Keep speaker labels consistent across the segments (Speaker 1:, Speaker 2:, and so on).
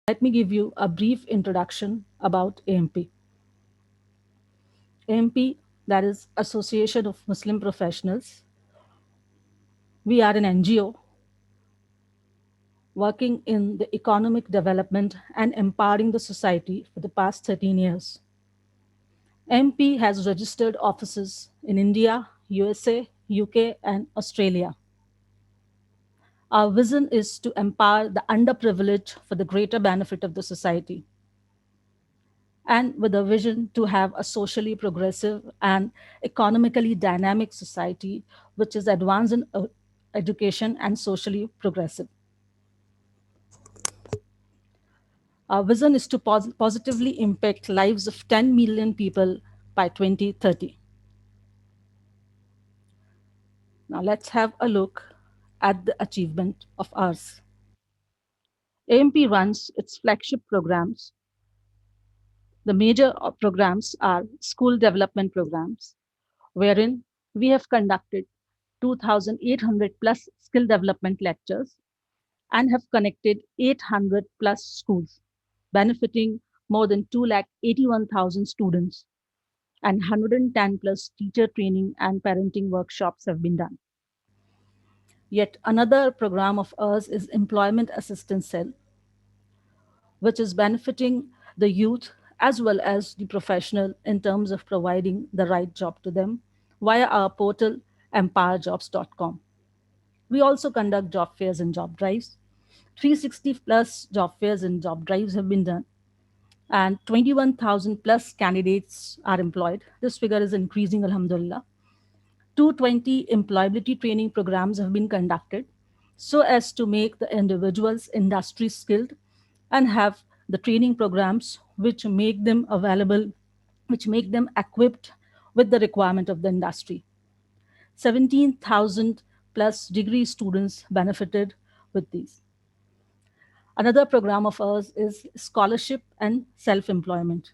Speaker 1: Let me give you a brief introduction about AMP. AMP, that is Association of Muslim Professionals. We are an NGO working in the economic development and empowering the society for the past 13 years. AMP has registered offices in India, USA, UK, and Australia. Our vision is to empower the underprivileged for the greater benefit of the society, and with a vision to have a socially progressive and economically dynamic society which is advanced in education and socially progressive. Our vision is to positively impact lives of 10 million people by 2030. Now let's have a look at the achievement of ours. AMP runs its flagship programs. The major programs are school development programs, wherein we have conducted 2,800 plus skill development lectures and have connected 800 plus schools, benefiting more than 281,000 students, and 110 plus teacher training and parenting workshops have been done. Yet another program of ours is Employment Assistance Cell, which is benefiting the youth as well as the professional in terms of providing the right job to them via our portal empowerjobs.com. We also conduct job fairs and job drives. 360 plus job fairs and job drives have been done, and 21,000 plus candidates are employed. This figure is increasing, alhamdulillah. 220 employability training programs have been conducted so as to make the individuals industry skilled and have the training programs which make them available, which make them equipped with the requirement of the industry. 17,000 plus degree students benefited with these. Another program of ours is scholarship and self employment.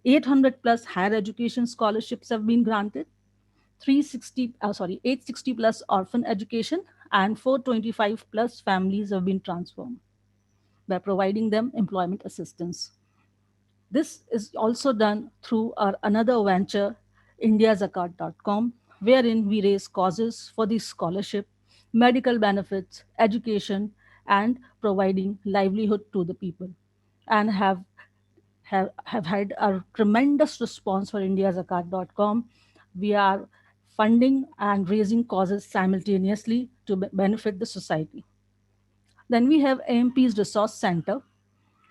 Speaker 1: 800 plus higher education scholarships have been granted, 860 plus orphan education, and 425 plus families have been transformed by providing them employment assistance. This is also done through our another venture, indiazakat.com, wherein we raise causes for the scholarship, medical benefits, education, and providing livelihood to the people, and have had a tremendous response for indiazakat.com. We are funding and raising causes simultaneously to benefit the society. Then we have AMP's Resource Center,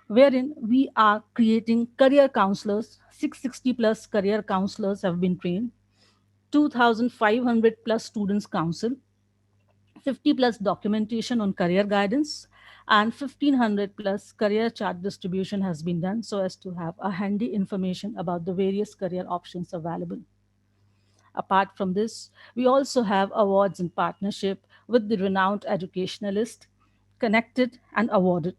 Speaker 1: wherein we are creating career counselors. 660 plus career counselors have been trained, 2,500 plus students counsel, 50 plus documentation on career guidance, and 1,500 plus career chart distribution has been done so as to have a handy information about the various career options available. Apart from this, we also have awards in partnership with the renowned educationalist, connected and awarded.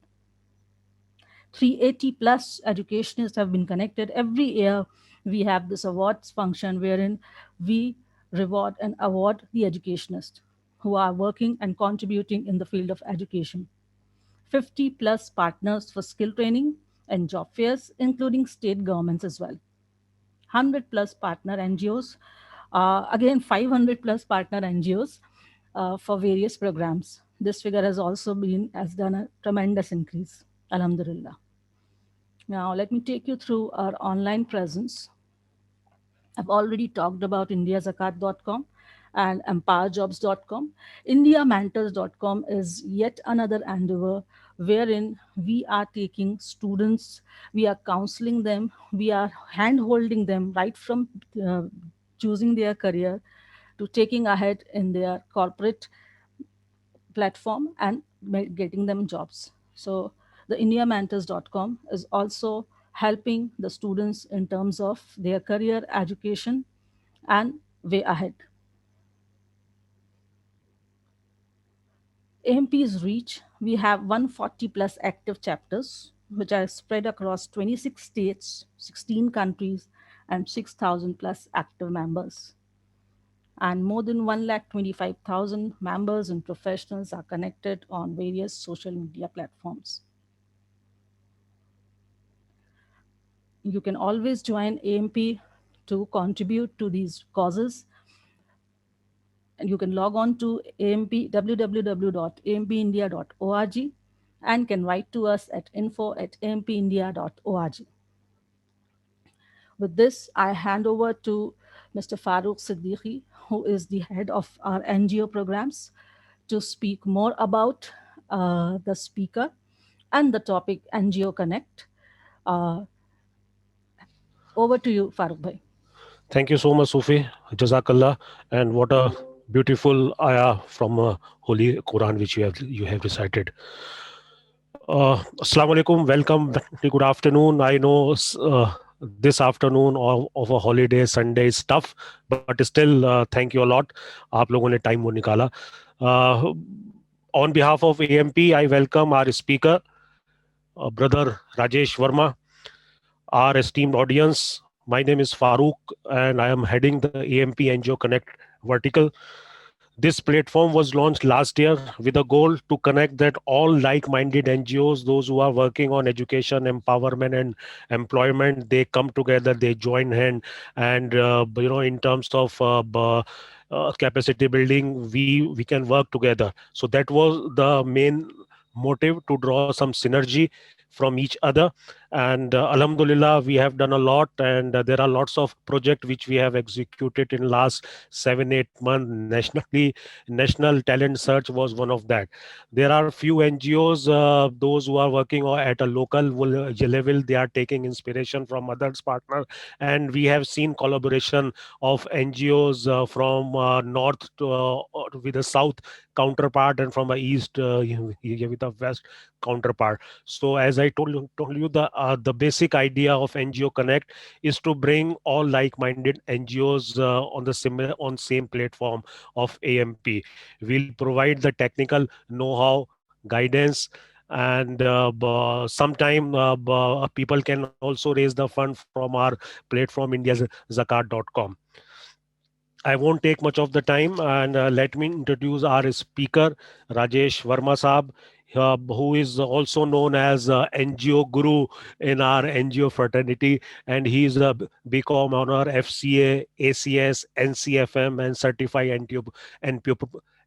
Speaker 1: 380 plus educationists have been connected. Every year, we have this awards function wherein we reward and award the educationists who are working and contributing in the field of education. 50 plus partners for skill training and job fairs, including state governments as well. 100 plus partner NGOs, again 500 plus partner NGOs for various programs. This figure has done a tremendous increase. Alhamdulillah. Now, let me take you through our online presence. I've already talked about indiazakat.com and empowerjobs.com. Indiamentors.com is yet another endeavor wherein we are taking students, we are counseling them, we are hand holding them right from uh, choosing their career to taking ahead in their corporate platform and getting them jobs. So the indiamentors.com is also helping the students in terms of their career education and way ahead. AMP's reach, we have 140 plus active chapters which are spread across 26 states, 16 countries, and 6,000 plus active members. And more than 125,000 members and professionals are connected on various social media platforms. You can always join AMP to contribute to these causes. And you can log on to AMP, www.ampindia.org, and can write to us at info@ampindia.org. With this, I hand over to Mr. Farooq Siddiqui, who is the head of our NGO programs, to speak more about the speaker and the topic NGO Connect. Uh, Over to you, Farooq bhai.
Speaker 2: Thank you so much, Sufi. Jazakallah. And what a beautiful ayah from Holy Quran which you have recited. Assalamu alaikum. Welcome. Good afternoon. I know this afternoon of a holiday, Sunday is tough, but still, thank you a lot. आप लोगों ने time वो निकाला. Uh, on behalf of AMP, I welcome our speaker, brother Rajesh Verma, our esteemed audience. My name is Farooq, and I am heading the AMP NGO Connect vertical. This platform was launched last year with a goal to connect that all like-minded NGOs, those who are working on education, empowerment, and employment, they come together, they join hand, and in terms of capacity building, we can work together. So that was the main motive, to draw some synergy from each other. And alhamdulillah, we have done a lot, and there are lots of projects which we have executed in last 7-8 months nationally. National talent search was one of that. There are few NGOs, those who are working at a local level, they are taking inspiration from others partner, and we have seen collaboration of NGOs from north to, with the south counterpart, and from a east with the west counterpart. So as I told you, the basic idea of NGO Connect is to bring all like-minded NGOs on the same platform of AMP. We'll provide the technical know-how, guidance, and sometime people can also raise the fund from our platform indiazakat.com. I won't take much of the time, and let me introduce our speaker, Rajesh Verma Saab, who is also known as NGO Guru in our NGO fraternity, and he is a BCom honor, FCA, ACS, NCFM, and certified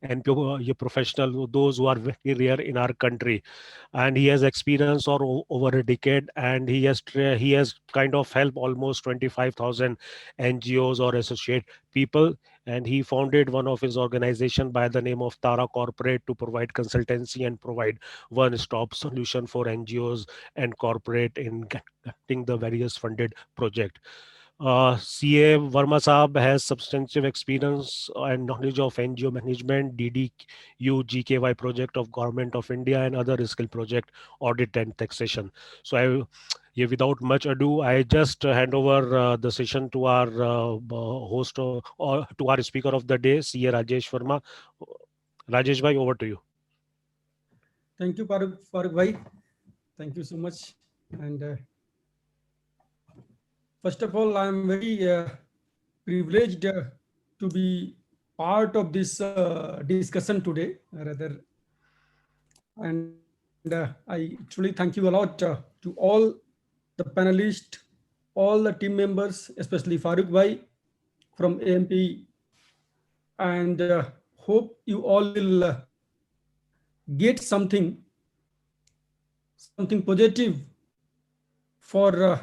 Speaker 2: NPO professional, those who are very rare in our country. And he has experience over a decade, and he has kind of helped almost 25,000 NGOs or associate people. And he founded one of his organization by the name of Tara Corporate to provide consultancy and provide one-stop solution for NGOs and corporate in getting the various funded project. CA Verma Saab has substantive experience and knowledge of NGO management, DDU GKY project of Government of India, and other skill project, audit and taxation. So yeah, without much ado, I just hand over the session to our host or to our speaker of the day, CA Rajesh Verma. Rajesh bhai, over to you.
Speaker 3: Thank you, Farooq bhai. Thank you so much. And first of all, I am very privileged to be part of this discussion today, rather. And I truly thank you a lot to all the panelists, all the team members, especially Farooq bhai from AMP, and hope you all will get something positive for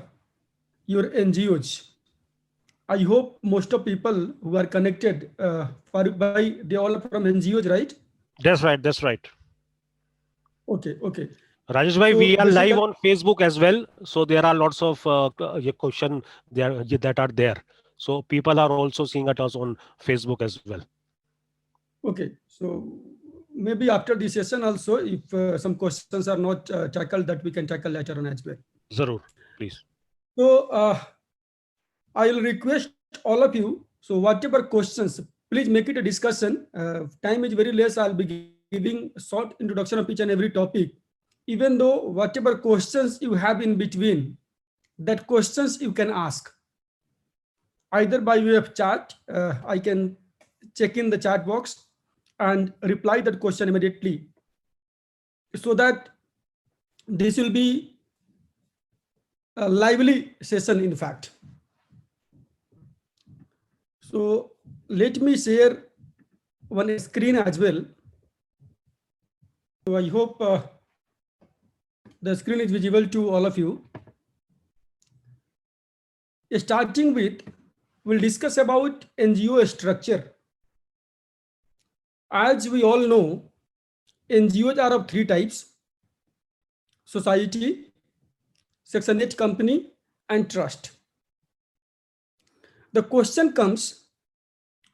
Speaker 3: your NGOs. I hope most of people who are connected, Farooq bhai, they all are from NGOs, right?
Speaker 2: That's right. That's right.
Speaker 3: Okay, okay.
Speaker 2: Rajesh bhai,
Speaker 3: So
Speaker 2: we are live
Speaker 3: basically,
Speaker 2: on Facebook as well. So there are lots of question there that are there. So people are also seeing at us on Facebook as well.
Speaker 3: okay. So maybe after this session also, if some questions are not tackled, that we can tackle later on as well.
Speaker 2: Zarur, please.
Speaker 3: So I'll request all of you. So whatever questions, please make it a discussion. Time is very less. I'll be giving short introduction of each and every topic. Even though whatever questions you have in between, that questions you can ask either by way of chat. I can check in the chat box and reply that question immediately, so that this will be a lively session, in fact. So let me share one screen as well. So I hope the screen is visible to all of you. Starting with, we'll discuss about NGO structure. As we all know, NGOs are of three types: society, Section 8 company, and trust. The question comes,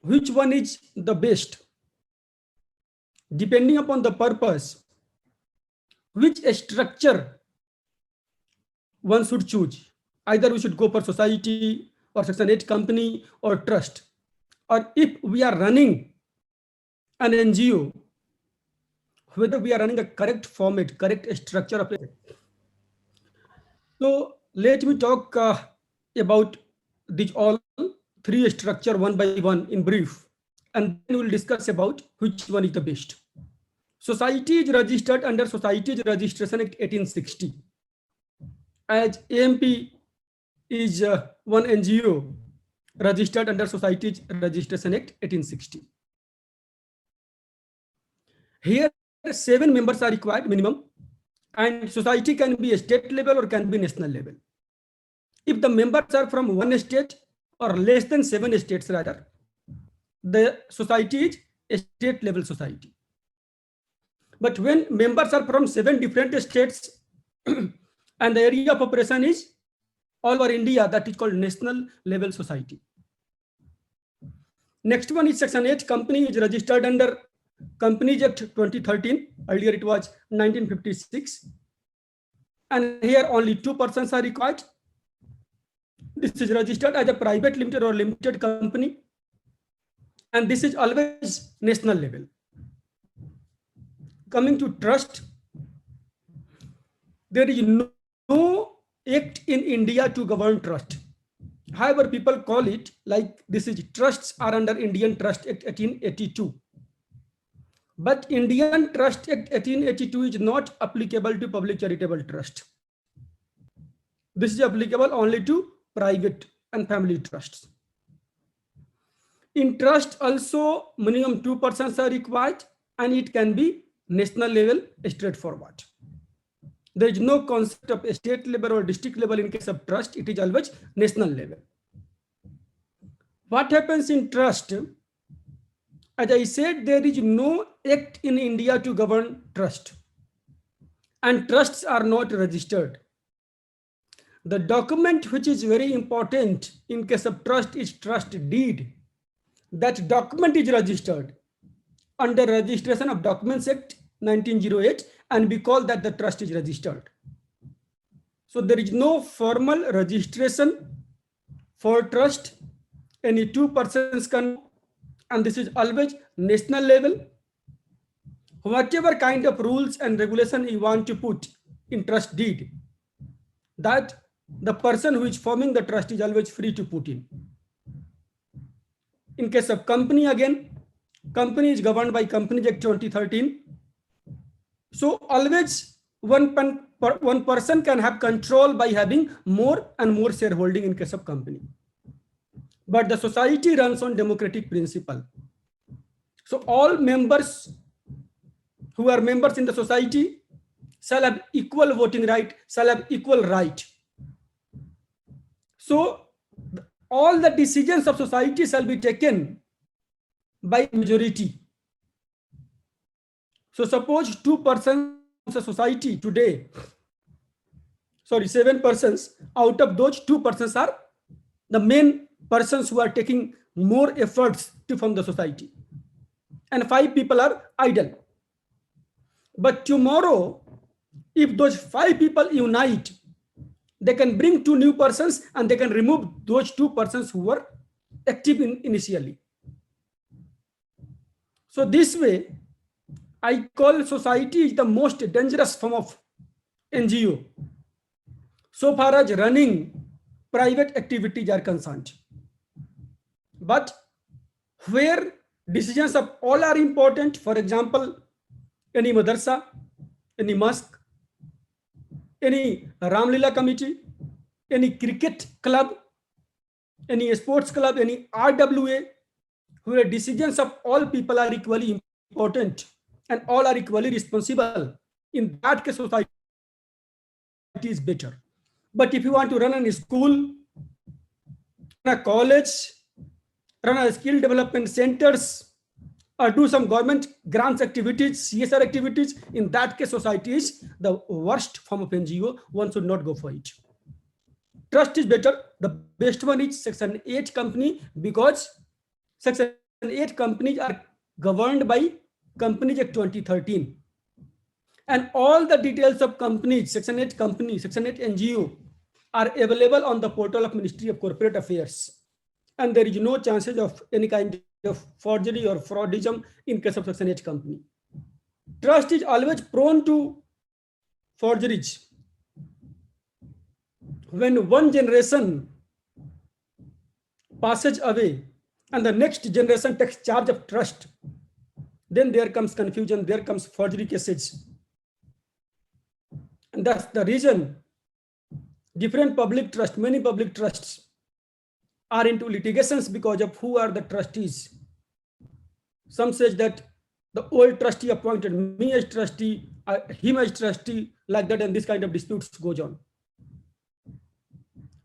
Speaker 3: which one is the best? Depending upon the purpose, which structure one should choose. Either we should go for society or Section 8 company or trust. Or if we are running an NGO, whether we are running a correct format, correct structure of it. So let me talk about these all three structure one by one in brief, and then we'll discuss about which one is the best. Society is registered under Societies Registration Act 1860. As AMP is one NGO registered under Societies Registration Act 1860. Here 7 members are required minimum, and society can be a state level or can be national level. If the members are from one state or less than 7 states rather, the society is a state level society. But when members are from 7 different states and the area of operation is all over India, that is called national level society. Next one is Section 8 company is registered under Companies Act 2013. Earlier it was 1956. And here only 2 persons are required. This is registered as a private limited or limited company. And this is always national level. Coming to trust, there is no act in India to govern trust. However, people call it like this is trusts are under Indian Trust Act 1882. But Indian Trust Act 1882 is not applicable to public charitable trust. This is applicable only to private and family trusts. In trust also minimum 2 persons are required, and it can be national level straightforward. There is no concept of state level or district level in case of trust. It is always national level. What happens in trust? As I said, there is no act in India to govern trust, and trusts are not registered. The document which is very important in case of trust is trust deed. That document is registered under Registration of Documents Act 1908, and we call that the trust is registered. So there is no formal registration for trust. Any 2 persons can, and this is always national level. Whatever kind of rules and regulation you want to put in trust deed, that the person who is forming the trust is always free to put in. In case of company, again, company is governed by Companies Act 2013. So always one person can have control by having more and more shareholding in case of company. But the society runs on democratic principle. So all members who are members in the society shall have equal voting right, shall have equal right. So all the decisions of society shall be taken by majority. So suppose 2 persons in a society today, 7 persons, out of those 2 persons are the main persons who are taking more efforts to form the society, and 5 people are idle. But tomorrow, if those 5 people unite, they can bring 2 new persons and they can remove those 2 persons who were active initially. So this way, I call society is the most dangerous form of NGO so far as running private activities are concerned. But where decisions of all are important, for example, any madrasa, any mosque, any Ram Lila committee, any cricket club, any sports club, any RWA, where decisions of all people are equally important and all are equally responsible, in that case society is better. But if you want to run a school, run a college, run a skill development centers, or do some government grants activities, CSR activities, in that case society is the worst form of NGO. One should not go for it. Trust is better. The best one is Section 8 company, because Section 8 companies are governed by Companies Act 2013. And all the details of companies, Section 8 company, Section 8 NGO, are available on the portal of Ministry of Corporate Affairs. And there is no chances of any kind of forgery or fraudism in case of Section 8 company. Trust is always prone to forgeries. When one generation passes away and the next generation takes charge of trust, then there comes confusion, there comes forgery cases. And that's the reason different public trust, many public trusts are into litigations because of who are the trustees. Some says that the old trustee appointed me as trustee, him as trustee, like that, and this kind of disputes goes on.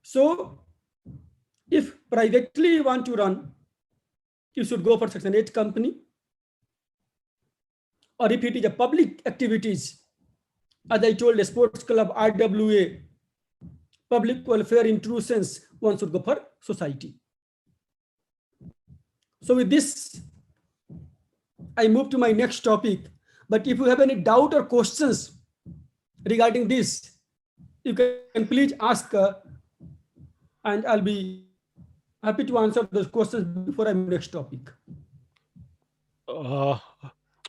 Speaker 3: So if privately you want to run, you should go for Section 8 company. Or if it is a public activities, as I told, a sports club, RWA, public welfare intrusions, one should go for society. So with this, I move to my next topic. But if you have any doubt or questions regarding this, you can please ask, and I'll be happy to answer those questions before I move to the next topic.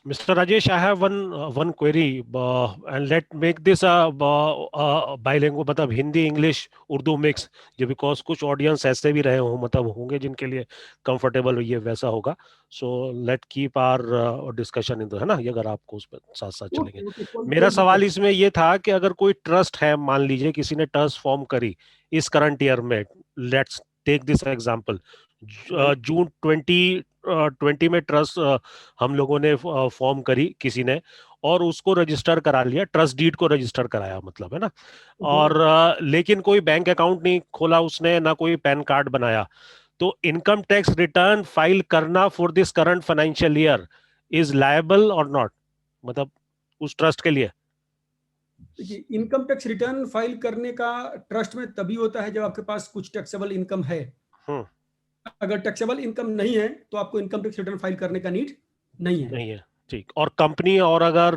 Speaker 2: Mr. Rajesh, I have one query, and let make this a bilingual, मतलब Hindi English Urdu mix, because कुछ audience ऐसे भी रहे हों, मतलब होंगे जिनके लिए कंफर्टेबल ये वैसा होगा. So let keep our discussion in the, है ना, ये अगर आपको उस पर साथ साथ चलेंगे. मेरा सवाल इसमें ये था कि अगर कोई ट्रस्ट है, मान लीजिए किसी ने ट्रस्ट फॉर्म करी इस करंट ईयर में, लेट्स टेक दिस एग्जांपल, जून 2020 में ट्रस्ट हम लोगों ने फॉर्म करी किसी ने, और उसको रजिस्टर करा लिया, ट्रस्ट डीड को रजिस्टर कराया, मतलब, है ना, और लेकिन कोई बैंक अकाउंट नहीं खोला उसने, ना कोई पैन कार्ड बनाया, तो इनकम टैक्स रिटर्न फाइल करना for this current financial year is liable और नॉट, मतलब उस ट्रस्ट के लिए?
Speaker 3: इनकम टैक्स रिटर्न फाइल करने का ट्रस्ट में तभी होता है जब आपके पास कुछ टैक्सेबल इनकम है. अगर टैक्सेबल इनकम नहीं है तो आपको इनकम टैक्स रिटर्न फाइल करने का नीड नहीं है.
Speaker 2: ठीक. और कंपनी, और अगर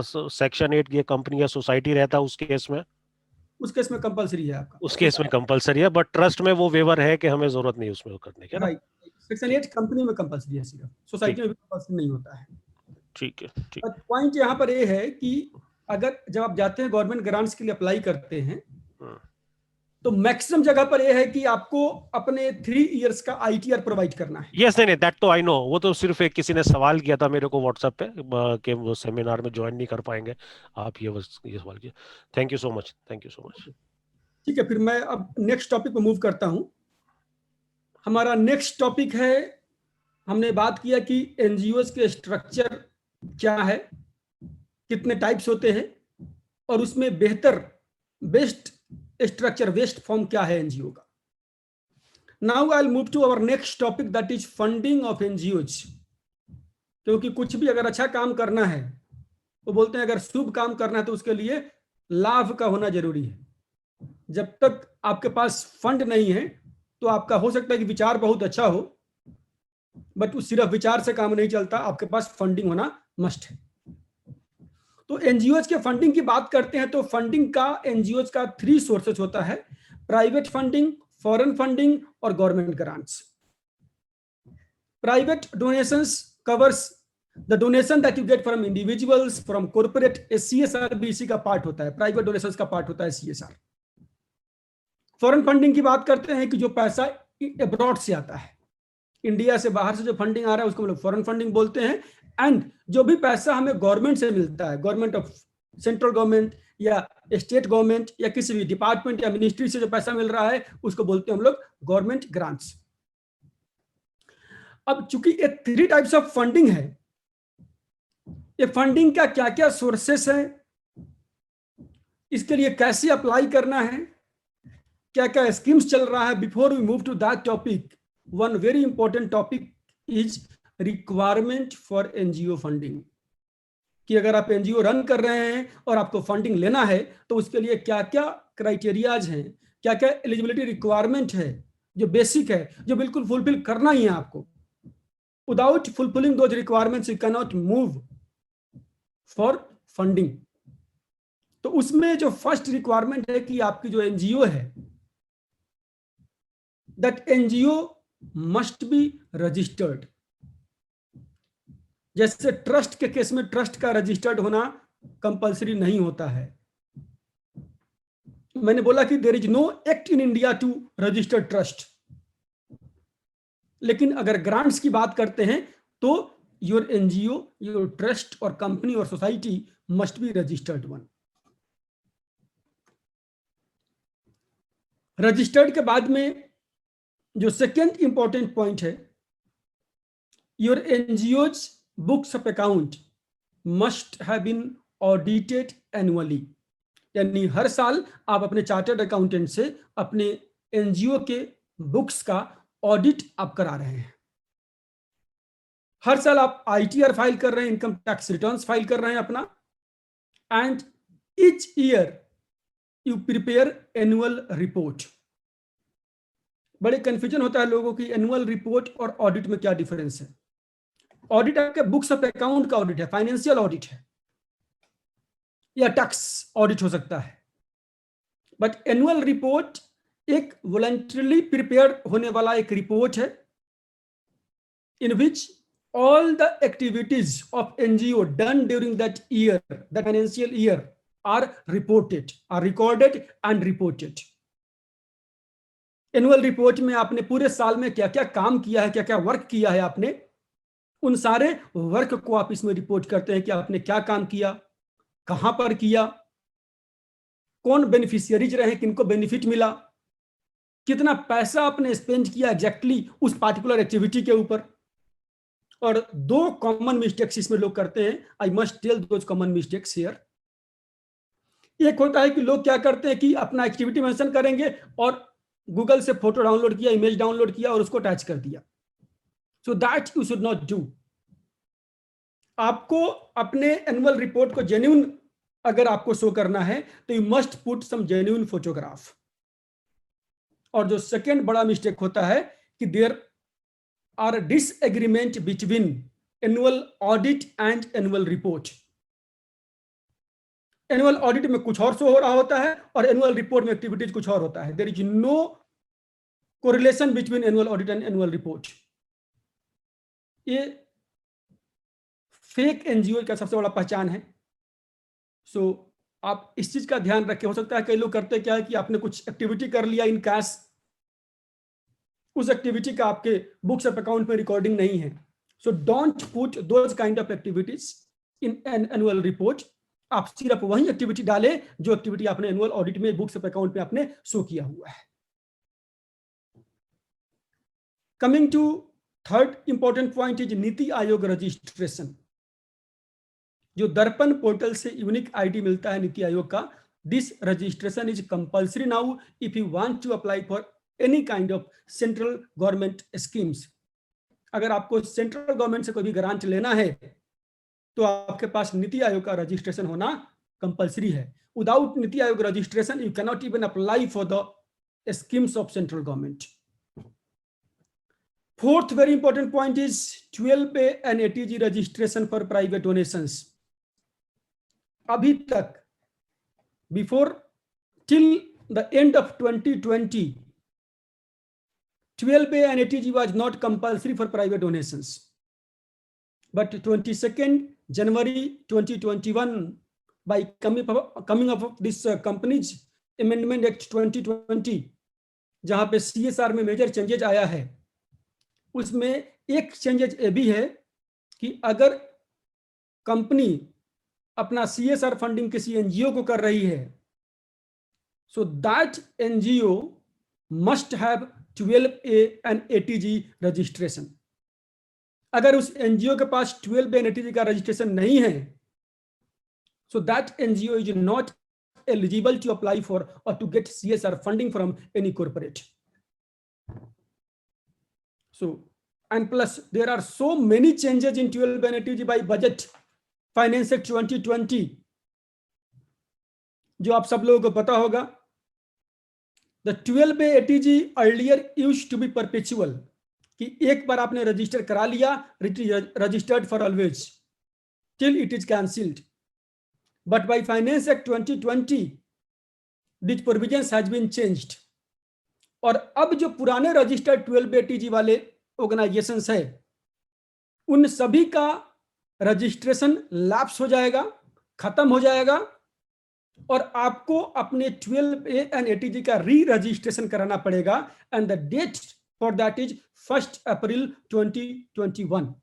Speaker 2: सेक्शन 8 की कंपनी या सोसाइटी रहता है उस केस में कंपलसरी है आपका. उस केस में कंपलसरी है, बट ट्रस्ट में वो वेवर है कि हमें जरूरत नहीं उसमें करने के. राइट.
Speaker 3: सेक्शन 8 कंपनी में कंपलसरी है, सिर्फ सोसाइटी में कंपलसरी नहीं होता है.
Speaker 2: ठीक है.
Speaker 3: बट पॉइंट यहाँ पर ये है कि अगर जब आप जाते हैं गवर्नमेंट ग्रांट्स के लिए अप्लाई करते हैं, तो मैक्सिमम जगह पर यह है कि आपको अपने 3 इयर्स का ITR प्रोवाइड करना है.
Speaker 2: यस, नहीं, दैट तो आई नो. वो तो सिर्फ एक किसी ने सवाल किया था मेरे को व्हाट्सएप पे कि वो सेमिनार में ज्वाइन नहीं कर पाएंगे, आप ये सवाल किया. Thank you so much.
Speaker 3: ठीक है, फिर मैं अब नेक्स्ट टॉपिक पे मूव करता हूं. हमारा नेक्स्ट टॉपिक है, हमने बात किया कि NGOs के स्ट्रक्चर क्या है, कितने टाइप्स होते हैं, और उसमें बेस्ट स्ट्रक्चर, वेस्ट फॉर्म क्या है NGO का. Now I will move to our next topic, that is funding of NGOs. क्योंकि कुछ भी अगर अच्छा काम करना है, वो बोलते हैं अगर शुभ काम करना है तो उसके लिए लाभ का होना जरूरी है. जब तक आपके पास फंड नहीं है तो आपका हो सकता है कि विचार बहुत अच्छा हो, बट उस सिर्फ विचार से काम नहीं चलता, आपके पास फंडिंग होना मस्ट है. तो NGOs के फंडिंग की बात करते हैं तो फंडिंग का NGOs का 3 सोर्सेस होता है: प्राइवेट फंडिंग, फॉरेन फंडिंग और government grants. Private donations covers the donation that you get from individuals, from corporate. CSR भी इसी का पार्ट होता है, प्राइवेट डोनेशंस का पार्ट होता है CSR. फॉरेन फंडिंग की बात करते हैं कि जो पैसा अब्रॉड से आता है, इंडिया से बाहर से जो फंडिंग आ रहा है उसको हम लोग फॉरेन फंडिंग बोलते हैं. एंड जो भी पैसा हमें गवर्नमेंट से मिलता है, गवर्नमेंट ऑफ सेंट्रल गवर्नमेंट या स्टेट गवर्नमेंट या किसी भी डिपार्टमेंट या मिनिस्ट्री से जो पैसा मिल रहा है उसको बोलते हैं हम लोग गवर्नमेंट ग्रांट्स। अब चूंकि ये 3 टाइप्स ऑफ फंडिंग है, ये फंडिंग का क्या क्या सोर्सेस है, इसके लिए कैसे अप्लाई करना है, क्या क्या स्कीम्स चल रहा है। Before we move to that topic, one very important topic is requirement for NGO funding, कि अगर आप एनजीओ रन कर रहे हैं और आपको फंडिंग लेना है तो उसके लिए क्या क्या क्राइटेरियाज हैं, क्या क्या एलिजिबिलिटी रिक्वायरमेंट है जो बेसिक है, जो बिल्कुल फुलफिल करना ही है आपको। Without fulfilling those requirements you can not move for funding. तो उसमें जो फर्स्ट रिक्वायरमेंट है कि आपकी जो एनजीओ है, that NGO must be registered. जैसे ट्रस्ट के केस में ट्रस्ट का रजिस्टर्ड होना कंपलसरी नहीं होता है। मैंने बोला कि there is no act in India to register trust, लेकिन अगर ग्रांट्स की बात करते हैं तो योर एनजीओ, योर ट्रस्ट और कंपनी और society must be registered one. Registered के बाद में जो सेकेंड इंपॉर्टेंट पॉइंट है, your NGOs books of account must have been audited annually. यानी हर साल आप अपने चार्टर्ड अकाउंटेंट से अपने एनजीओ के बुक्स का ऑडिट आप करा रहे हैं। हर साल आप आईटीआर फाइल कर रहे हैं, इनकम टैक्स रिटर्न्स फाइल कर रहे हैं अपना, and each year you prepare annual report. बड़े कंफ्यूजन होता है लोगों की एनुअल रिपोर्ट और ऑडिट में क्या डिफरेंस है। ऑडिट आपके बुक्स ऑफ अकाउंट का ऑडिट है, फाइनेंशियल ऑडिट है या टैक्स ऑडिट हो सकता है, बट एनुअल रिपोर्ट एक वॉलंटरीली प्रिपेयर होने वाला एक रिपोर्ट है इन विच all the activities of NGO done during that year, that financial year, are reported, are recorded and reported. Annual report में आपने पूरे साल में क्या क्या काम किया है, क्या क्या वर्क किया है आपने, उन सारे वर्क को आप इसमें रिपोर्ट करते हैं कि आपने क्या काम किया, कहां पर किया, कौन बेनिफिशियरीज रहे, किनको बेनिफिट मिला, कितना पैसा आपने स्पेंड किया एग्जैक्टली उस पार्टिकुलर एक्टिविटी के ऊपर। और 2 कॉमन मिस्टेक्स इसमें लोग करते हैं, I must tell those common mistakes here. एक होता है कि लोग क्या करते हैं कि अपना एक्टिविटी मेंशन करेंगे और गूगल से फोटो डाउनलोड किया, इमेज डाउनलोड किया और उसको अटैच कर दिया। So that you should not do. आपको अपने एनुअल रिपोर्ट को जेन्युइन अगर आपको शो करना है तो you must put some genuine photograph. और जो सेकेंड बड़ा मिस्टेक होता है कि there are disagreement between annual audit and annual report. Annual audit में कुछ और शो हो रहा होता है और एनुअल रिपोर्ट में एक्टिविटीज कुछ और होता है। There is no correlation between annual audit and annual report. ये फेक एनजीओ का सबसे बड़ा पहचान है। सो आप इस चीज का ध्यान रखें। हो सकता है कई लोग करते क्या है कि आपने कुछ एक्टिविटी कर लिया इन कैश, उस एक्टिविटी का आपके बुक्स ऑफ अकाउंट में रिकॉर्डिंग नहीं है। So don't put those kind of activities in an annual report. आप सिर्फ वही एक्टिविटी डालें जो एक्टिविटी आपने एनुअल ऑडिट में बुक्स ऑफ अकाउंट में आपने शो किया हुआ है। Coming to third important point is NITI Aayog registration. जो दर्पण पोर्टल से यूनिक आईडी मिलता है नीति आयोग का, this registration is compulsory now if you want to apply for any kind of central government schemes. अगर आपको सेंट्रल गवर्नमेंट से कोई भी ग्रांट लेना है तो आपके पास नीति आयोग का रजिस्ट्रेशन होना कंपल्सरी है। विदाउट नीति Aayog registration you can not even apply for the schemes of central government. Fourth very important point is 12A and ATG registration for private donations. अभी तक before till the end of 2020 12A and ATG was not compulsory for private donations, but 22nd January 2021 by coming of this companies amendment act 2020 जहां पे CSR में major changes आया है, उसमें एक changes ये भी है कि अगर कंपनी अपना CSR फंडिंग किसी NGO को कर रही है, so that NGO must have 12A and ATG registration. अगर उस NGO के पास 12A and ATG का रजिस्ट्रेशन नहीं है, so that NGO is not eligible to apply for or to get CSR funding from any corporate. So, and plus there are so many changes in 12A and ATG by budget Finance Act 2020, जो आप सब लोगों को पता होगा. The 12A ATG earlier used to be perpetual, कि एक बार आपने रजिस्टर करा लिया, registered for always till it is cancelled. But by Finance Act 2020, these provisions has been changed. और अब जो पुराने रजिस्टर्ड 12A ATG वाले ऑर्गेनाइजेशंस है, उन सभी का रजिस्ट्रेशन लैप्स हो जाएगा, खत्म हो जाएगा, और आपको अपने 12A and ATG का री रजिस्ट्रेशन कराना पड़ेगा. And the date for that is 1 April 2021.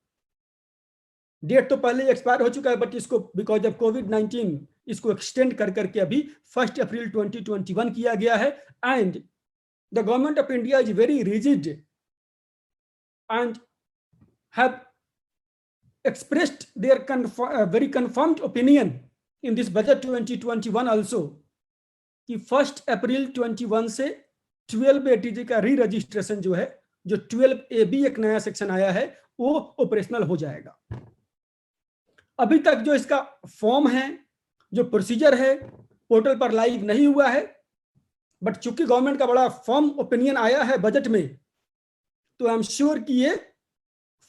Speaker 3: Date तो पहले एक्सपायर हो चुका है, बट इसको बिकॉज ऑफ COVID-19 इसको एक्सटेंड कर करके अभी 1 अप्रैल 2021 किया गया है. And the government of India is very rigid and have expressed their very confirmed opinion in this budget 2021 also, कि 1 अप्रैल 2021 से 12A ATG का री रजिस्ट्रेशन जो है, जो 12AB एक नया सेक्शन आया है, वो ऑपरेशनल हो जाएगा. अभी तक जो इसका फॉर्म है, जो प्रोसीजर है, पोर्टल पर लाइव नहीं हुआ है, बट चूंकि गवर्नमेंट का बड़ा फॉर्म ओपिनियन आया है बजट में, तो आई एम श्योर कि ये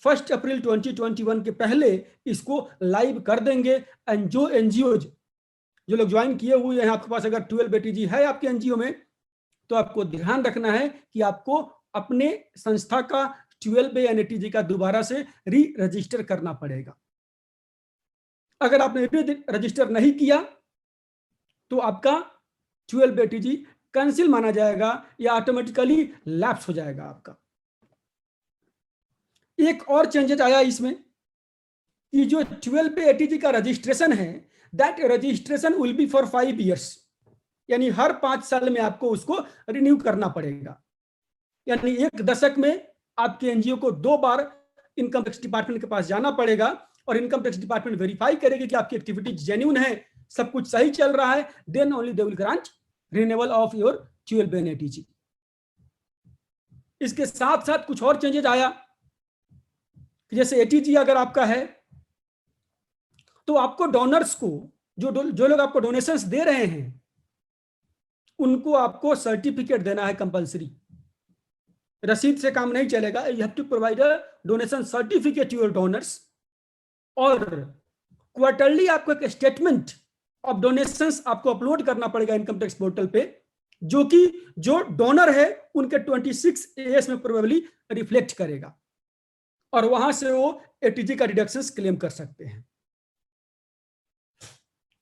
Speaker 3: 1 अप्रैल 2021 के पहले इसको लाइव कर देंगे. एंड जो NGOs जो लोग ज्वाइन किए हुए हैं, आपके पास अगर 12A ATG है आपके NGO में, तो आपको ध्यान रखना है कि आपको अपने संस्था का 12A and ATG का दोबारा से री रजिस्टर करना पड़ेगा. अगर आपने रजिस्टर नहीं किया तो आपका 12A ATG कैंसिल माना जाएगा या ऑटोमेटिकली लैप्स हो जाएगा आपका. एक और चेंजेस आया इसमें कि जो 12A ATG का रजिस्ट्रेशन है, that registration will be for 5 years, यानी हर 5 साल में आपको उसको रिन्यू करना पड़ेगा. यानी 1 दशक में आपके NGO को 2 बार इनकम टैक्स डिपार्टमेंट के पास जाना पड़ेगा, और इनकम टैक्स डिपार्टमेंट वेरीफाई करेगी कि आपकी एक्टिविटी जेन्युइन है, सब कुछ सही चल रहा है, then only they will grant renewal of your 12A and ATG. इसके साथ साथ कुछ और चेंजेस आया, जैसे ATG अगर आपका है तो आपको डोनर्स को, जो लोग आपको डोनेशंस दे रहे हैं, उनको आपको सर्टिफिकेट देना है कंपलसरी. रसीद से काम नहीं चलेगा. You have to provide a donation certificate to your donors, और क्वार्टरली आपको एक स्टेटमेंट ऑफ डोनेशंस आपको अपलोड करना पड़ेगा इनकम टैक्स पोर्टल पे, जो कि जो डोनर है उनके 26 AS में प्रोबेबली रिफ्लेक्ट करेगा, और वहां से वो ATG का डिडक्शंस क्लेम कर सकते हैं.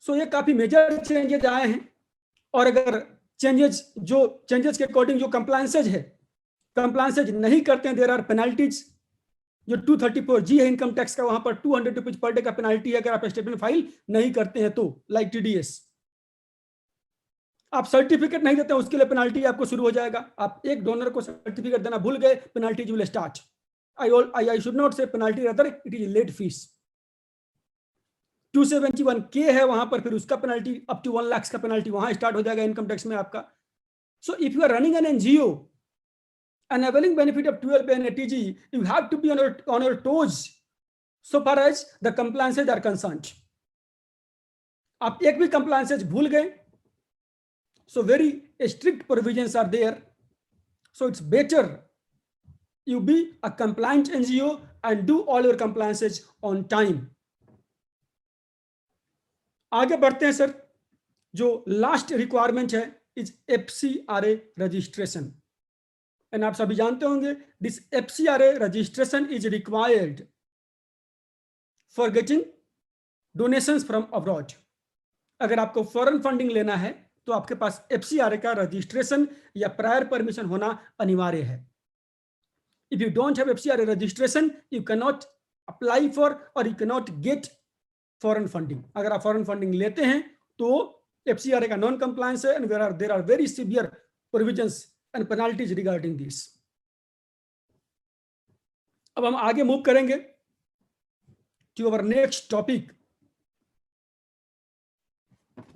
Speaker 3: सो ये काफी मेजर चेंजेस आए हैं. और अगर चेंजेस के अकॉर्डिंग जो कंप्लायंसेज नहीं करते हैं, देयर आर पेनल्टीज. जो 234G है इनकम टैक्स का, वहां पर 200 रुपीज पर डे का पेनल्टी है अगर आप स्टेटमेंट फाइल नहीं करते हैं तो, लाइक TDS. आप सर्टिफिकेट नहीं देते हैं, उसके लिए पेनल्टी आपको शुरू हो जाएगा. आप एक डोनर को सर्टिफिकेट देना भूल गए, penalty will start. I should not say penalty, rather it is late fees. 271K है वहां पर, फिर उसका पेनल्टी अप टू 1 लाख का पेनल्टी वहां स्टार्ट हो जाएगा इनकम टैक्स में आपका. So if you are running an NGO and availing benefit of 12A and ATG, you have to be on your toes so far as the compliances are concerned. आप एक भी compliances भूल गए, so very strict provisions are there. So it's better you be a compliant NGO and do all your compliances on time. आगे बढ़ते हैं sir. जो last requirement है इज FCRA रजिस्ट्रेशन. एंड आप सभी जानते होंगे this FCRA registration is required for getting donations from abroad. अगर आपको फॉरेन फंडिंग लेना है तो आपके पास FCRA का रजिस्ट्रेशन या प्रायर परमिशन होना अनिवार्य है. If you don't have FCRA registration, you cannot apply for or you cannot get foreign funding. अगर आप फॉरेन फंडिंग लेते हैं तो FCRA का नॉन कंप्लायंस है, and there are very severe provisions and penalties regarding this. अब हम आगे मूव करेंगे to our next topic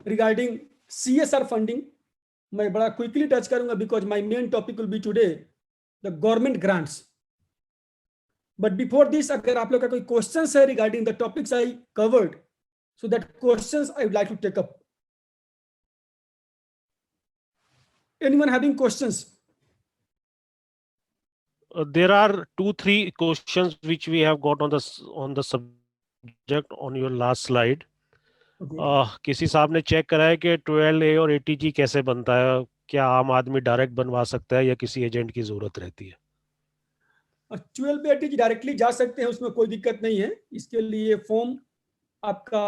Speaker 3: regarding CSR funding. मैं बड़ा क्विकली टच करूंगा because my main topic will be today the government grants. But before this, अगर आप लोग का कोई क्वेश्चंस है regarding the topics I covered, so that questions I would like to take up. Anyone having questions?
Speaker 2: There are 2-3 questions which we have got on the subject on your last slide. किसी साहब ने check करा है कि 12A और ATG कैसे बनता है, क्या आम आदमी डायरेक्ट बनवा सकता है या किसी एजेंट की जरूरत रहती है?
Speaker 3: 12A ATG डायरेक्टली जा सकते हैं, उसमें कोई दिक्कत नहीं है। इसके लिए फॉर्म आपका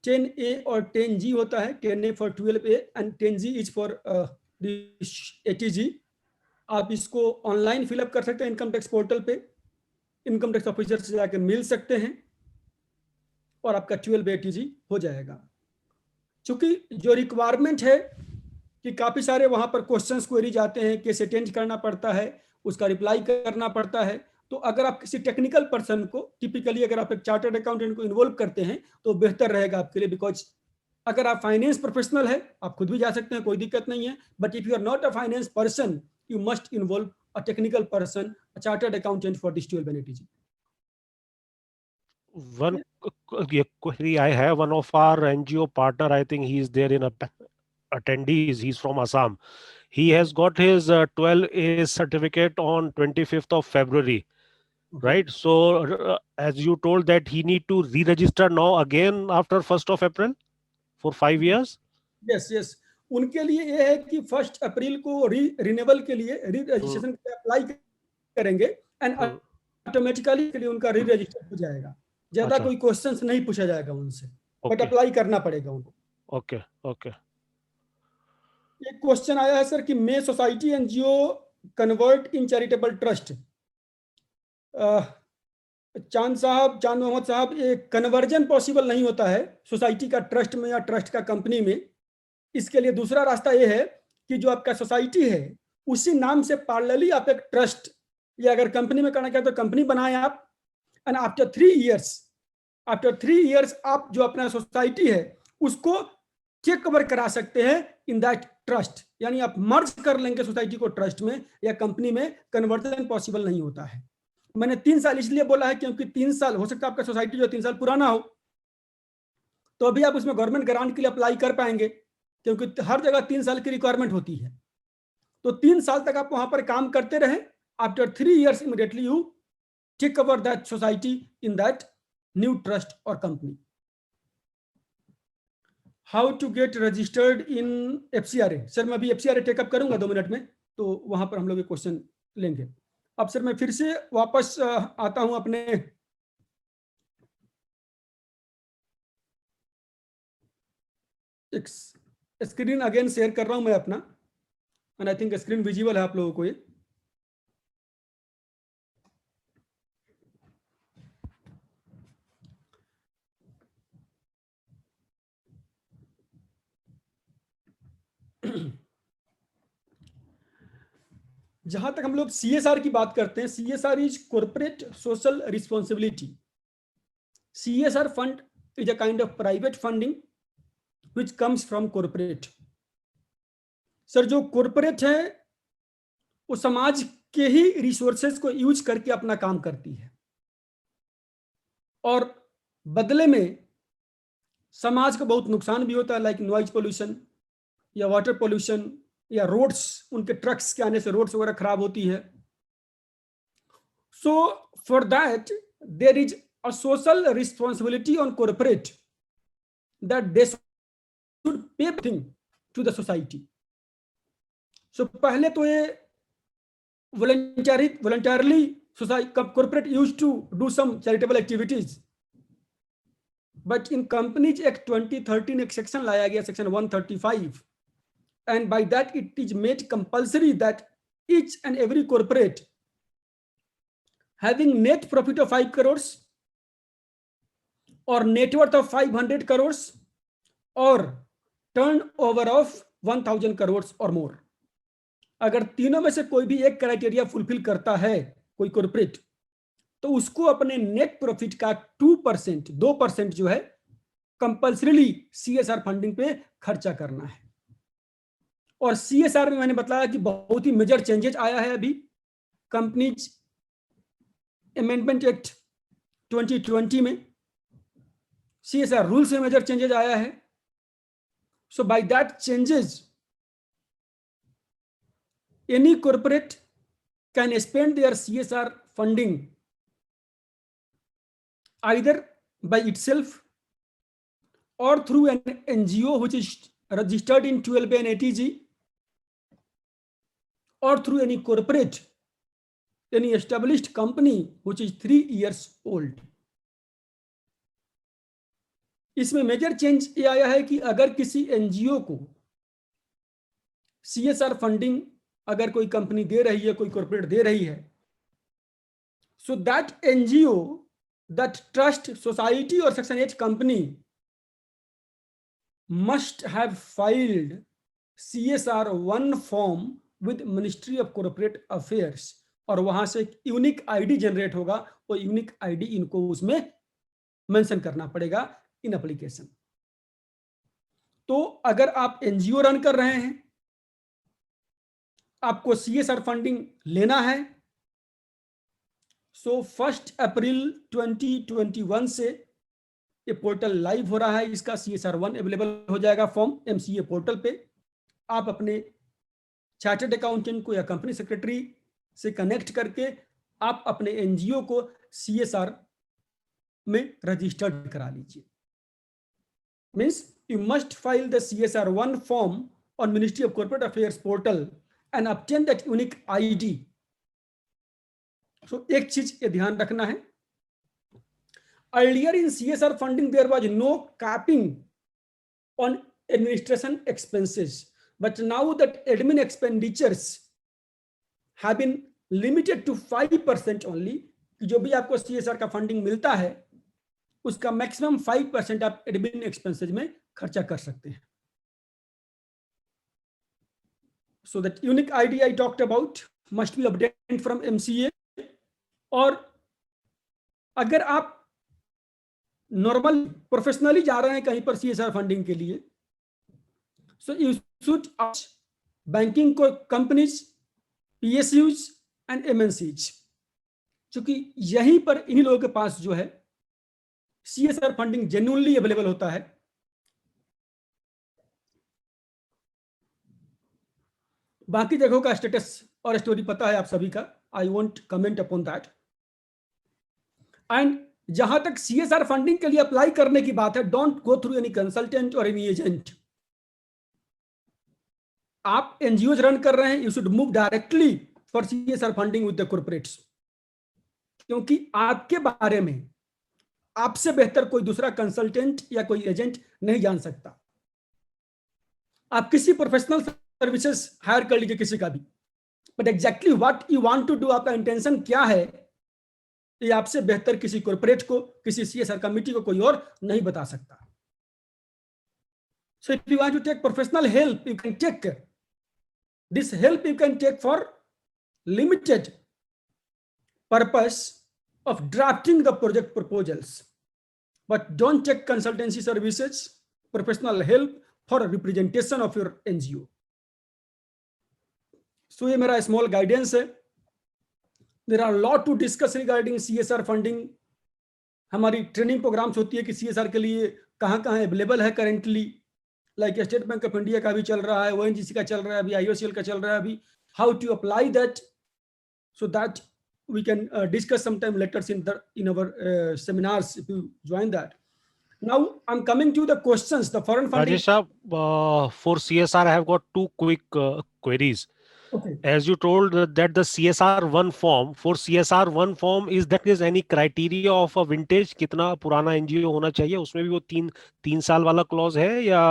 Speaker 3: 10A और 10G होता है, 10A for 12A and 10G is for ATG। आप इसको ऑनलाइन फिलअप कर सकते हैं इनकम टैक्स पोर्टल पे, इनकम टैक्स ऑफिसर से जाकर मिल सकते हैं और आपका 12A ATG हो जाएगा। चूंकि जो रिक्वायरमेंट है कि काफी सारे वहां पर क्वेश्चंस क्वेरीज आते हैं, केस अटेंड करना पड़ता है, उसका रिप्लाई करना पड़ता है, तो अगर आप किसी टेक्निकल पर्सन को, टिपिकली अगर आप एक चार्टर्ड अकाउंटेंट को इन्वॉल्व करते हैं तो बेहतर रहेगा आपके लिए। बिकॉज अगर आप फाइनेंस प्रोफेशनल है आप खुद भी जा सकते हैं, कोई दिक्कत नहीं है। But if you are not a finance person, you must involve a technical person, a chartered accountant for this 12A ATG.
Speaker 2: One query I have, one of our NGO partner, I think he is there in attendees, he's from Assam. He has got his 12A certificate on 25th of February, right? So as you told that he need to re-register now again after 1st of April for 5 years?
Speaker 3: Yes, yes. उनके लिए ये है कि 1 अप्रैल को renewal के लिए री-रजिस्ट्रेशन के लिए अप्लाई करेंगे एंड ऑटोमेटिकली के लिए उनका री-रजिस्टर हो जाएगा। ज्यादा कोई क्वेश्चंस नहीं पूछा जाएगा उनसे, बट अप्लाई करना पड़ेगा उनको।
Speaker 2: Okay okay.
Speaker 3: एक क्वेश्चन आया है सर कि may society NGO convert in charitable trust. Chand Mohammad साहब, ये कन्वर्जन पॉसिबल नहीं होता है सोसाइटी का ट्रस्ट में या ट्रस्ट का कंपनी में। इसके लिए दूसरा रास्ता ये है कि जो आपका सोसाइटी है उसी नाम से पैरेलली आप एक ट्रस्ट या अगर कंपनी में करना चाहते तो कंपनी बनाएं आप, एंड आफ्टर 3 इयर्स आप जो अपना सोसाइटी है उसको चेक ओवर करा सकते हैं इन दैट ट्रस्ट। यानी आप मर्ज कर लेंगे सोसाइटी को ट्रस्ट में या कंपनी में, कन्वर्जन पॉसिबल नहीं होता है। मैंने 3 साल इसलिए बोला है क्योंकि 3 साल हो सकता है आपका सोसाइटी जो 3 साल पुराना हो, तो अभी आप उसमें गवर्नमेंट ग्रांट के लिए अप्लाई कर पाएंगे क्योंकि हर जगह 3 साल की रिक्वायरमेंट होती है। तो 3 साल तक आप वहां पर काम करते रहे। After 3 years immediately you take over that society in that new trust और company. How to get registered in FCRA? Sir मैं अभी FCRA टेकअप करूंगा 2 मिनट में, तो वहां पर हम लोग ये क्वेश्चन लेंगे। अब सर मैं फिर से वापस आता हूं अपने स्क्रीन अगेन शेयर कर रहा हूं मैं अपना, and I think screen visible है आप लोगों को ये। जहां तक हम लोग CSR की बात करते हैं, CSR is corporate social responsibility. CSR fund is a kind of private funding which comes from corporate। Sir जो कॉर्पोरेट है वो समाज के ही रिसोर्सेज को यूज करके अपना काम करती है और बदले में समाज को बहुत नुकसान भी होता है, लाइक नॉइज पोल्यूशन या वाटर पोल्यूशन या रोड्स, उनके ट्रक्स के आने से रोड्स वगैरह खराब होती है। So for that there is a social responsibility on corporate that they should pay thing to the society। So पहले तो ये voluntarily society corporate used to do some charitable activities, but in Companies Act 2013 एक section लाया गया, section 135, and by that it is made compulsory that each and every corporate having net profit of 5 crores और net worth of 500 crore और turn over of 1000 crore और मोर। अगर तीनों में से कोई भी एक क्राइटेरिया फुलफिल करता है कोई कॉर्पोरेट, तो उसको अपने नेट प्रॉफिट का 2% जो है कंपल्सरीली सीएसआर फंडिंग पे खर्चा करना है। और सीएसआर में मैंने बताया कि बहुत ही मेजर चेंजेस आया है अभी कंपनीज अमेंडमेंट एक्ट 2020 में सीएसआर रूल्स में मेजर चेंजेस आया है। So by that changes any corporate can spend their CSR funding either by itself or through an NGO which is registered in 12A and ATG, or through any corporate, any established company which is 3 years old. इसमें major change ये आया है कि अगर किसी NGO को CSR funding अगर कोई कंपनी दे रही है, कोई कॉर्पोरेट दे रही है, so that NGO, that trust society और section 8 company must have filed CSR 1 form with Ministry of Corporate Affairs, और वहां से एक यूनिक आईडी जनरेट होगा। वो यूनिक आईडी इनको उसमें मेंशन करना पड़ेगा इन एप्लीकेशन। तो अगर आप एनजीओ रन कर रहे हैं, आपको सीएसआर फंडिंग लेना है, सो 1 अप्रैल 2021 से ये पोर्टल लाइव हो रहा है। इसका सीएसआर 1 अवेलेबल हो जाएगा फॉर्म एमसीए पोर्टल पे। आप अपने चार्टर्ड अकाउंटेंट को या कंपनी सेक्रेटरी से कनेक्ट करके आप अपने एनजीओ को सीएसआर में रजिस्टर्ड करा लीजिए। Means you must file the CSR 1 form on ministry of corporate affairs portal and obtain that unique ID. So एक चीज ये ध्यान रखना है, earlier in CSR funding there was no capping on administration expenses, but now that admin expenditures have been limited to 5% only, जो भी आपको CSR का फंडिंग मिलता है उसका मैक्सिमम 5% आप एडमिन एक्सपेंसेस में खर्चा कर सकते हैं। So that unique ID I talked about must be obtained from MCA। और अगर आप नॉर्मल प्रोफेशनली जा रहे हैं कहीं पर सीएसआर फंडिंग के लिए, so you should ask banking को कंपनीज, पीएसयूज एंड एमएनसीज, क्योंकि यहीं पर इन्हीं लोगों के पास जो है सीएसआर फंडिंग जेन्युइनली अवेलेबल होता है। बाकी जगहों का स्टेटस और स्टोरी पता है आप सभी का, I won't comment upon that. And जहां तक सीएसआर फंडिंग के लिए अप्लाई करने की बात है, don't go through any consultant और एनी एजेंट। आप एनजीओ रन कर रहे हैं, you should move directly for CSR funding with the corporates, क्योंकि आपके बारे में आपसे बेहतर कोई दूसरा कंसल्टेंट या कोई एजेंट नहीं जान सकता। आप किसी प्रोफेशनल सर्विसेज हायर कर लीजिए किसी का भी, but exactly what you want to do, आपका इंटेंशन क्या है, ये आपसे बेहतर किसी कॉर्पोरेट को, किसी सीएसआर कमिटी को कोई और नहीं बता सकता। So if you want to take professional help, you can take this help, you can take for limited purpose of drafting the project proposals, but don't take consultancy services, professional help for representation of your NGO. So ये मेरा small guidance है। There are a lot to discuss regarding CSR funding। हमारी training programmes होती है कि CSR के लिए कहाँ कहाँ अवेलेबल है currently, like state bank of India का भी चल रहा है, ONGC का चल रहा है, अभी IOCL का चल रहा है अभी, how to apply that, so that we can discuss sometime later in our seminars if you join that. Now I'm coming to the questions, the foreign funding.
Speaker 2: Rajesh Saab, for CSR I have got two quick queries.
Speaker 3: Okay.
Speaker 2: As you told that the CSR 1 form, for CSR 1 form, is that is any criteria of a vintage, कितना पुराना NGO होना चाहिए, उसमें भी वो तीन साल वाला क्लॉज है या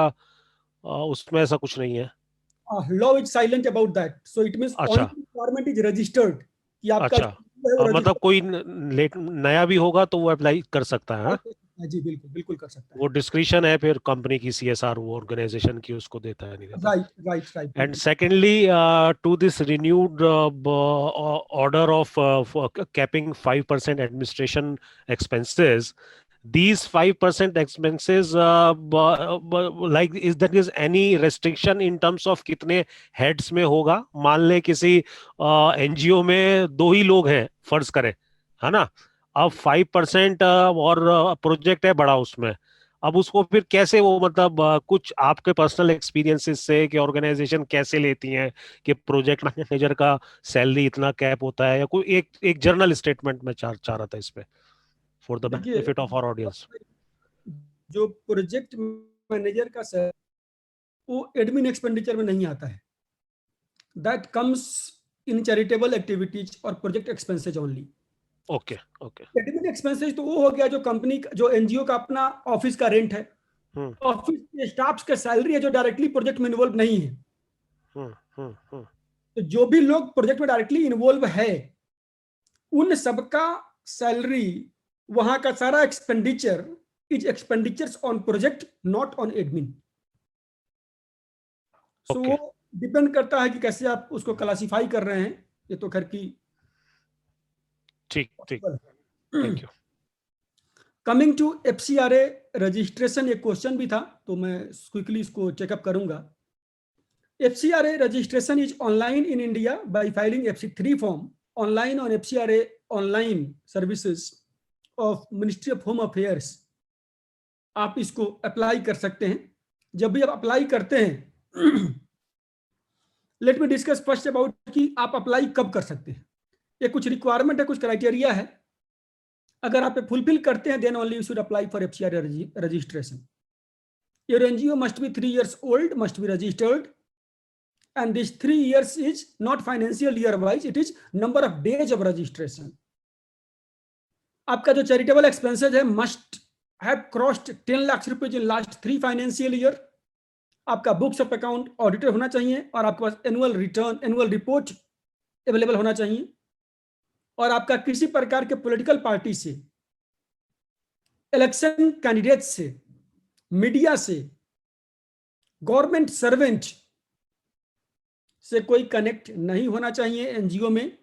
Speaker 2: उसमें ऐसा कुछ नहीं है?
Speaker 3: Law is silent about that, so it means only requirement is registered कि आपका
Speaker 2: अच्छा, मतलब कोई नया भी होगा तो वो अप्लाई कर सकता है।
Speaker 3: जी, बिल्कुल बिल्कुल कर सकता है।
Speaker 2: वो डिस्क्रिशन है फिर कंपनी की, CSR वो ऑर्गेनाइजेशन की, उसको देता है नहीं देता।
Speaker 3: Right right right.
Speaker 2: And secondly, to this renewed order of capping 5% administration expenses, these 5% expenses, like is there is any restriction in terms of कितने heads में होगा? मान ले किसी NGO में 2 ही लोग हैं, फर्ज करें, है ना? अब 5% और प्रोजेक्ट है बड़ा उसमें, अब उसको फिर कैसे वो मतलब कुछ आपके पर्सनल एक्सपीरियंसेस से कि ऑर्गेनाइजेशन कैसे लेती हैं कि प्रोजेक्ट मैनेजर का सैलरी इतना कैप होता है, या कोई एक एक जर्नल स्टेटमेंट में चाह रहा था इस पे, फॉर द
Speaker 3: देखिए,
Speaker 2: बेनिफिट ऑफ आवर ऑडियंस।
Speaker 3: जो प्रोजेक्ट मैनेजर का सर, वो एडमिन एक्सपेंडिचर में नहीं आता है, that comes in charitable activities और project expenses only.
Speaker 2: Okay okay.
Speaker 3: Admin expenses तो वो हो गया जो कंपनी जो एनजीओ का अपना ऑफिस का रेंट है, ऑफिस के स्टाफ्स के सैलरी है जो डायरेक्टली प्रोजेक्ट में इन्वॉल्व नहीं है। तो जो भी लोग प्रोजेक्ट में डायरेक्टली इन्वॉल्व है उन सबका सैलरी, वहां का सारा expenditure is expenditures on project, not on admin. So वो डिपेंड करता है कि कैसे आप उसको क्लासिफाई कर रहे हैं, ये तो खैर की।
Speaker 2: ठीक ठीक, thank you.
Speaker 3: Coming to FCRA registration, एक क्वेश्चन भी था तो मैं क्विकली इसको चेकअप करूंगा। FCRA registration is online in India by filing FC3 form online on FCRA online services of ministry of home affairs. आप इसको अप्लाई कर सकते हैं। जब भी आप अप्लाई करते हैं, let me discuss first about कि आप अप्लाई कब कर सकते हैं। ये कुछ रिक्वायरमेंट है, कुछ क्राइटेरिया है। अगर आप फुलफिल करते हैं then only you should apply for FCRA registration. Your NGO must be 3 years old, must be registered, and this 3 years is not financial year wise, it is number of days of registration. आपका जो charitable expenses है must have crossed 10 lakh rupees in last 3 financial year. आपका books of account auditor होना चाहिए और आपके पास annual return, annual report available होना चाहिए। और आपका किसी प्रकार के पॉलिटिकल पार्टी से, इलेक्शन कैंडिडेट से, मीडिया से, गवर्नमेंट सर्वेंट से कोई कनेक्ट नहीं होना चाहिए एनजीओ में,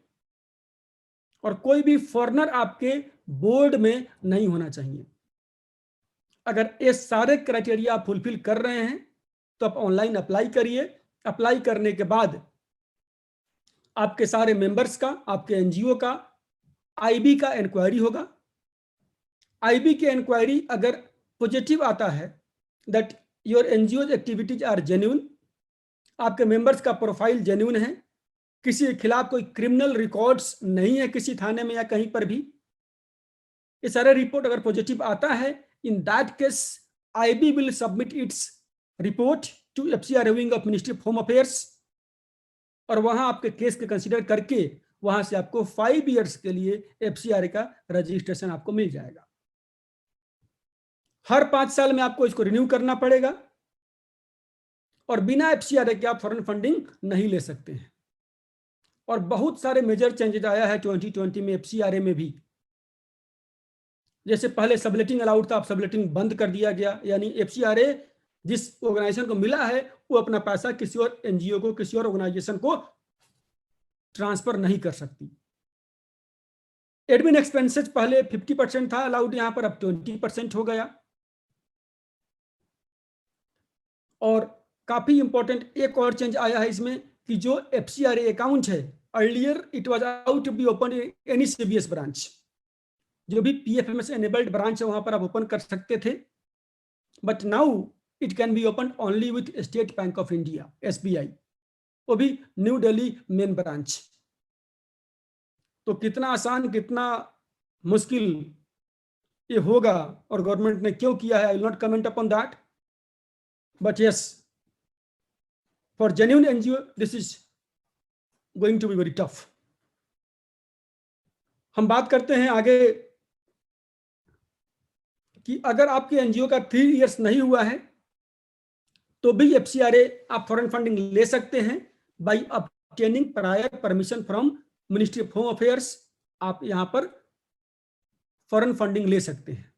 Speaker 3: और कोई भी फॉरेनर आपके बोर्ड में नहीं होना चाहिए। अगर ये सारे क्राइटेरिया आप फुलफिल कर रहे हैं तो आप ऑनलाइन अप्लाई करिए। अप्लाई करने के बाद आपके सारे मेंबर्स का, आपके एनजीओ का आईबी का इंक्वायरी होगा। आईबी की इंक्वायरी अगर पॉजिटिव आता है that your NGO activities are genuine, आपके मेंबर्स का प्रोफाइल जेन्युइन है, किसी के खिलाफ कोई क्रिमिनल रिकॉर्ड्स नहीं है किसी थाने में या कहीं पर भी, ये सारे रिपोर्ट अगर पॉजिटिव आता है, in that case IB will submit its report to FCR wing of ministry of home affairs, और वहां आपके केस के कंसीडर करके वहां से आपको 5 years के लिए एफसीआर का रजिस्ट्रेशन आपको मिल जाएगा। हर 5 साल में आपको इसको रिन्यू करना पड़ेगा, और बिना एफसीआर के आप फॉरेन फंडिंग नहीं ले सकते हैं। और बहुत सारे मेजर चेंजेस आया है 2020 में एफसीआरए में भी। जैसे पहले सबलेटिंग अलाउड था, अब सबलेटिंग बंद कर दिया गया, यानी एफसीआरए जिस ऑर्गेनाइजेशन को मिला है वो अपना पैसा किसी और एनजीओ को, किसी और ऑर्गेनाइजेशन को ट्रांसफर नहीं कर सकती। एडमिन एक्सपेंसेस पहले 50% था अलाउड, यहां पर अब 20% हो गया। और काफी इंपॉर्टेंट एक और चेंज आया है इसमें कि जो एफसीआरए अकाउंट है, earlier it was out to be open any CBS branch, जो भी पीएफएमएस एनेबल्ड ब्रांच है वहां पर आप ओपन कर सकते थे, but now it can be open only with state bank of India SBI, वो भी न्यू दिल्ली मेन ब्रांच। तो कितना आसान, कितना मुश्किल ये होगा और गवर्नमेंट ने क्यों किया है, I will not comment upon that, but yes for genuine NGO this is going to be very tough. हम बात करते हैं आगे कि अगर आपके एनजीओ का 3 years नहीं हुआ है तो भी एफसीआरए आप फॉरेन फंडिंग ले सकते हैं by obtaining prior permission from ministry of home affairs. आप यहां पर फॉरेन फंडिंग ले सकते हैं,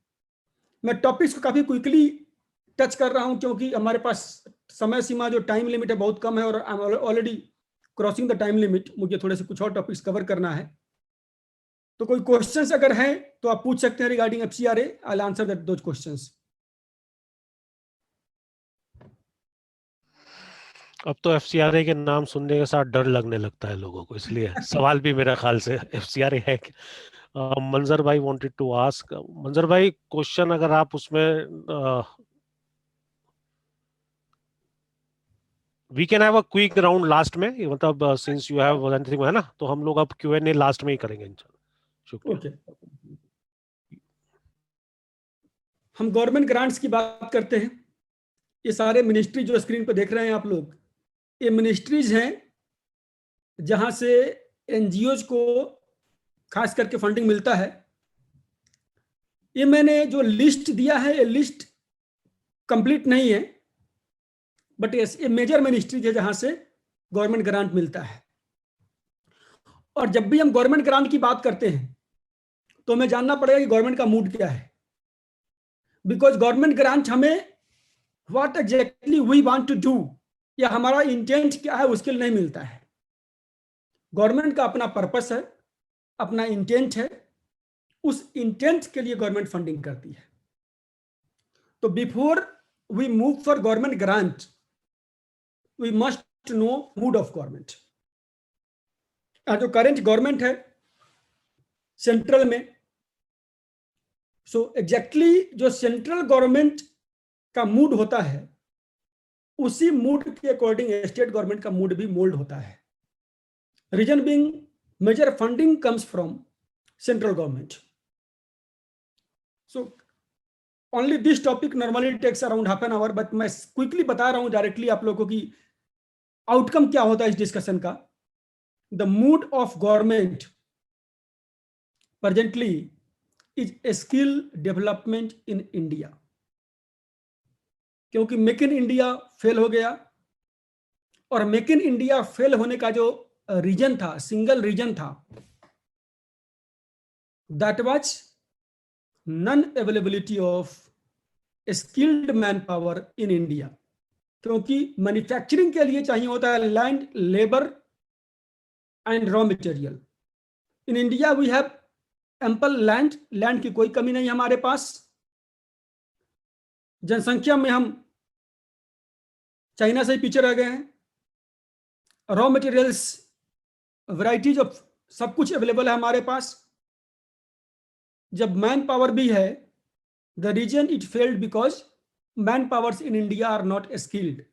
Speaker 3: मैं टॉपिक्स को काफी क्विकली टच कर रहा हूं क्योंकि हमारे पास समय सीमा जो टाइम लिमिट है बहुत कम है और I am already crossing the time limit, मुझे थोड़े से कुछ और टॉपिक्स कवर करना है। तो कोई क्वेश्चंस अगर हैं तो आप पूछ सकते हैं regarding FCRA, I will answer that those questions.
Speaker 2: अब तो FCRA के नाम सुनने के साथ डर लगने लगता है लोगों को, इसलिए सवाल भी मेरा ख्याल से FCRA है। मंजर भाई वांटेड टू आस्क, मंजर भाई क्वेश्चन अगर आप उसमें we can have a quick round last में, मतलब सिंस यू हैव एनीथिंग है ना, तो हम लोग अब Q&A लास्ट में ही करेंगे इंशाल्लाह। शुक्रिया।
Speaker 3: ओके, हम गवर्नमेंट ग्रांट्स की बात करते हैं। ये सारे मिनिस्ट्री जो स्क्रीन पर देख रहे हैं आप लोग, ये मिनिस्ट्रीज हैं जहां से NGOs को खास करके फंडिंग मिलता है। ये मैंने जो लिस्ट दिया है ये लिस्ट कंप्लीट नहीं है, बट ये मेजर मिनिस्ट्रीज है जहां से गवर्नमेंट ग्रांट मिलता है। और जब भी हम गवर्नमेंट ग्रांट की बात करते हैं तो हमें जानना पड़ेगा कि गवर्नमेंट का मूड क्या है, बिकॉज गवर्नमेंट ग्रांट हमें what exactly we want to do या हमारा इंटेंट क्या है उसके लिए नहीं मिलता है। गवर्नमेंट का अपना पर्पस है, अपना इंटेंट है, उस इंटेंट के लिए गवर्नमेंट फंडिंग करती है। तो before we move for government grant we must know mood of government. जो करेंट गवर्नमेंट है सेंट्रल में, सो एग्जैक्टली जो सेंट्रल गवर्नमेंट का मूड होता है उसी मूड के अकॉर्डिंग स्टेट गवर्नमेंट का मूड भी मोल्ड होता है। Reason being major funding comes from central government. So only this topic normally takes around half an hour, but मैं क्विकली बता रहा हूं डायरेक्टली आप लोगों को कि आउटकम क्या होता है इस डिस्कशन का। The mood of government presently is a skill development in India, क्योंकि मेक इन इंडिया फेल हो गया और मेक इन इंडिया फेल होने का जो रीजन था, सिंगल रीजन था, that was non availability of skilled man power in India. क्योंकि मैन्युफैक्चरिंग के लिए चाहिए होता है land, labour and raw material. In India we have ample land, land की कोई कमी नहीं हमारे पास। जनसंख्या में हम चाइना से ही पीछे रह गए हैं। रॉ मटेरियल्स वैरायटीज ऑफ सब कुछ अवेलेबल है हमारे पास। जब मैन पावर भी है, the reason it failed because man powers in India are not skilled.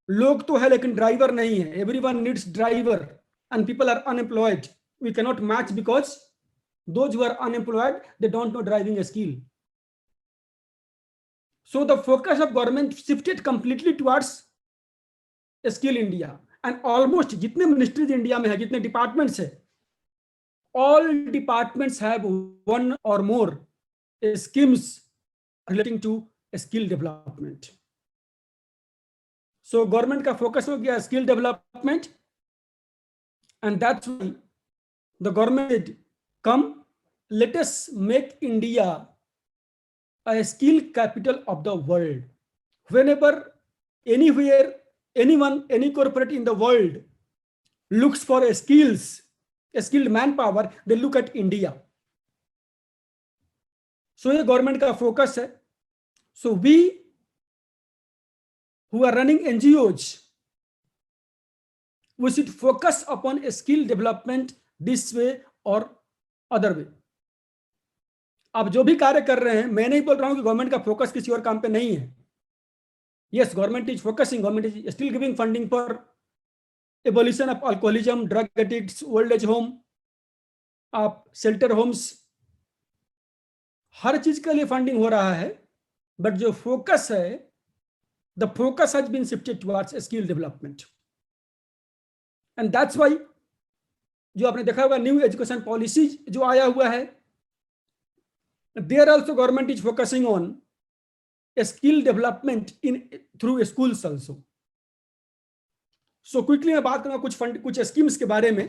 Speaker 3: लोग तो है लेकिन ड्राइवर नहीं है। Everyone needs driver and people are unemployed. We cannot match because those who are unemployed, they don't know driving a skill. So the focus of government shifted completely towards skill India, and almost जितने ministries India में है, जितने departments है, all departments have one or more schemes relating to skill development. So government का focus हो गया skill development, and that's why the government come, let us make India a skill capital of the world. Whenever, anywhere, anyone, any corporate in the world looks for a skills, a skilled manpower, they look at India. So ये government का focus है. So we who are running NGOs, we should focus upon a skill development this way or other way. आप जो भी कार्य कर रहे हैं, मैं नहीं बोल रहा हूं कि गवर्नमेंट का फोकस किसी और काम पे नहीं है। Yes, government is focusing, government is still giving funding for abolition of alcoholism, drug addicts, old age home, आप शेल्टर होम्स, हर चीज के लिए फंडिंग हो रहा है। बट जो फोकस है, the focus has been shifted towards skill development, and that's why जो आपने देखा होगा न्यू एजुकेशन पॉलिसी जो आया हुआ है, there also government is focusing on a skill development in through schools also. So quickly मैं बात करूंगा कुछ स्कीम्स के बारे में।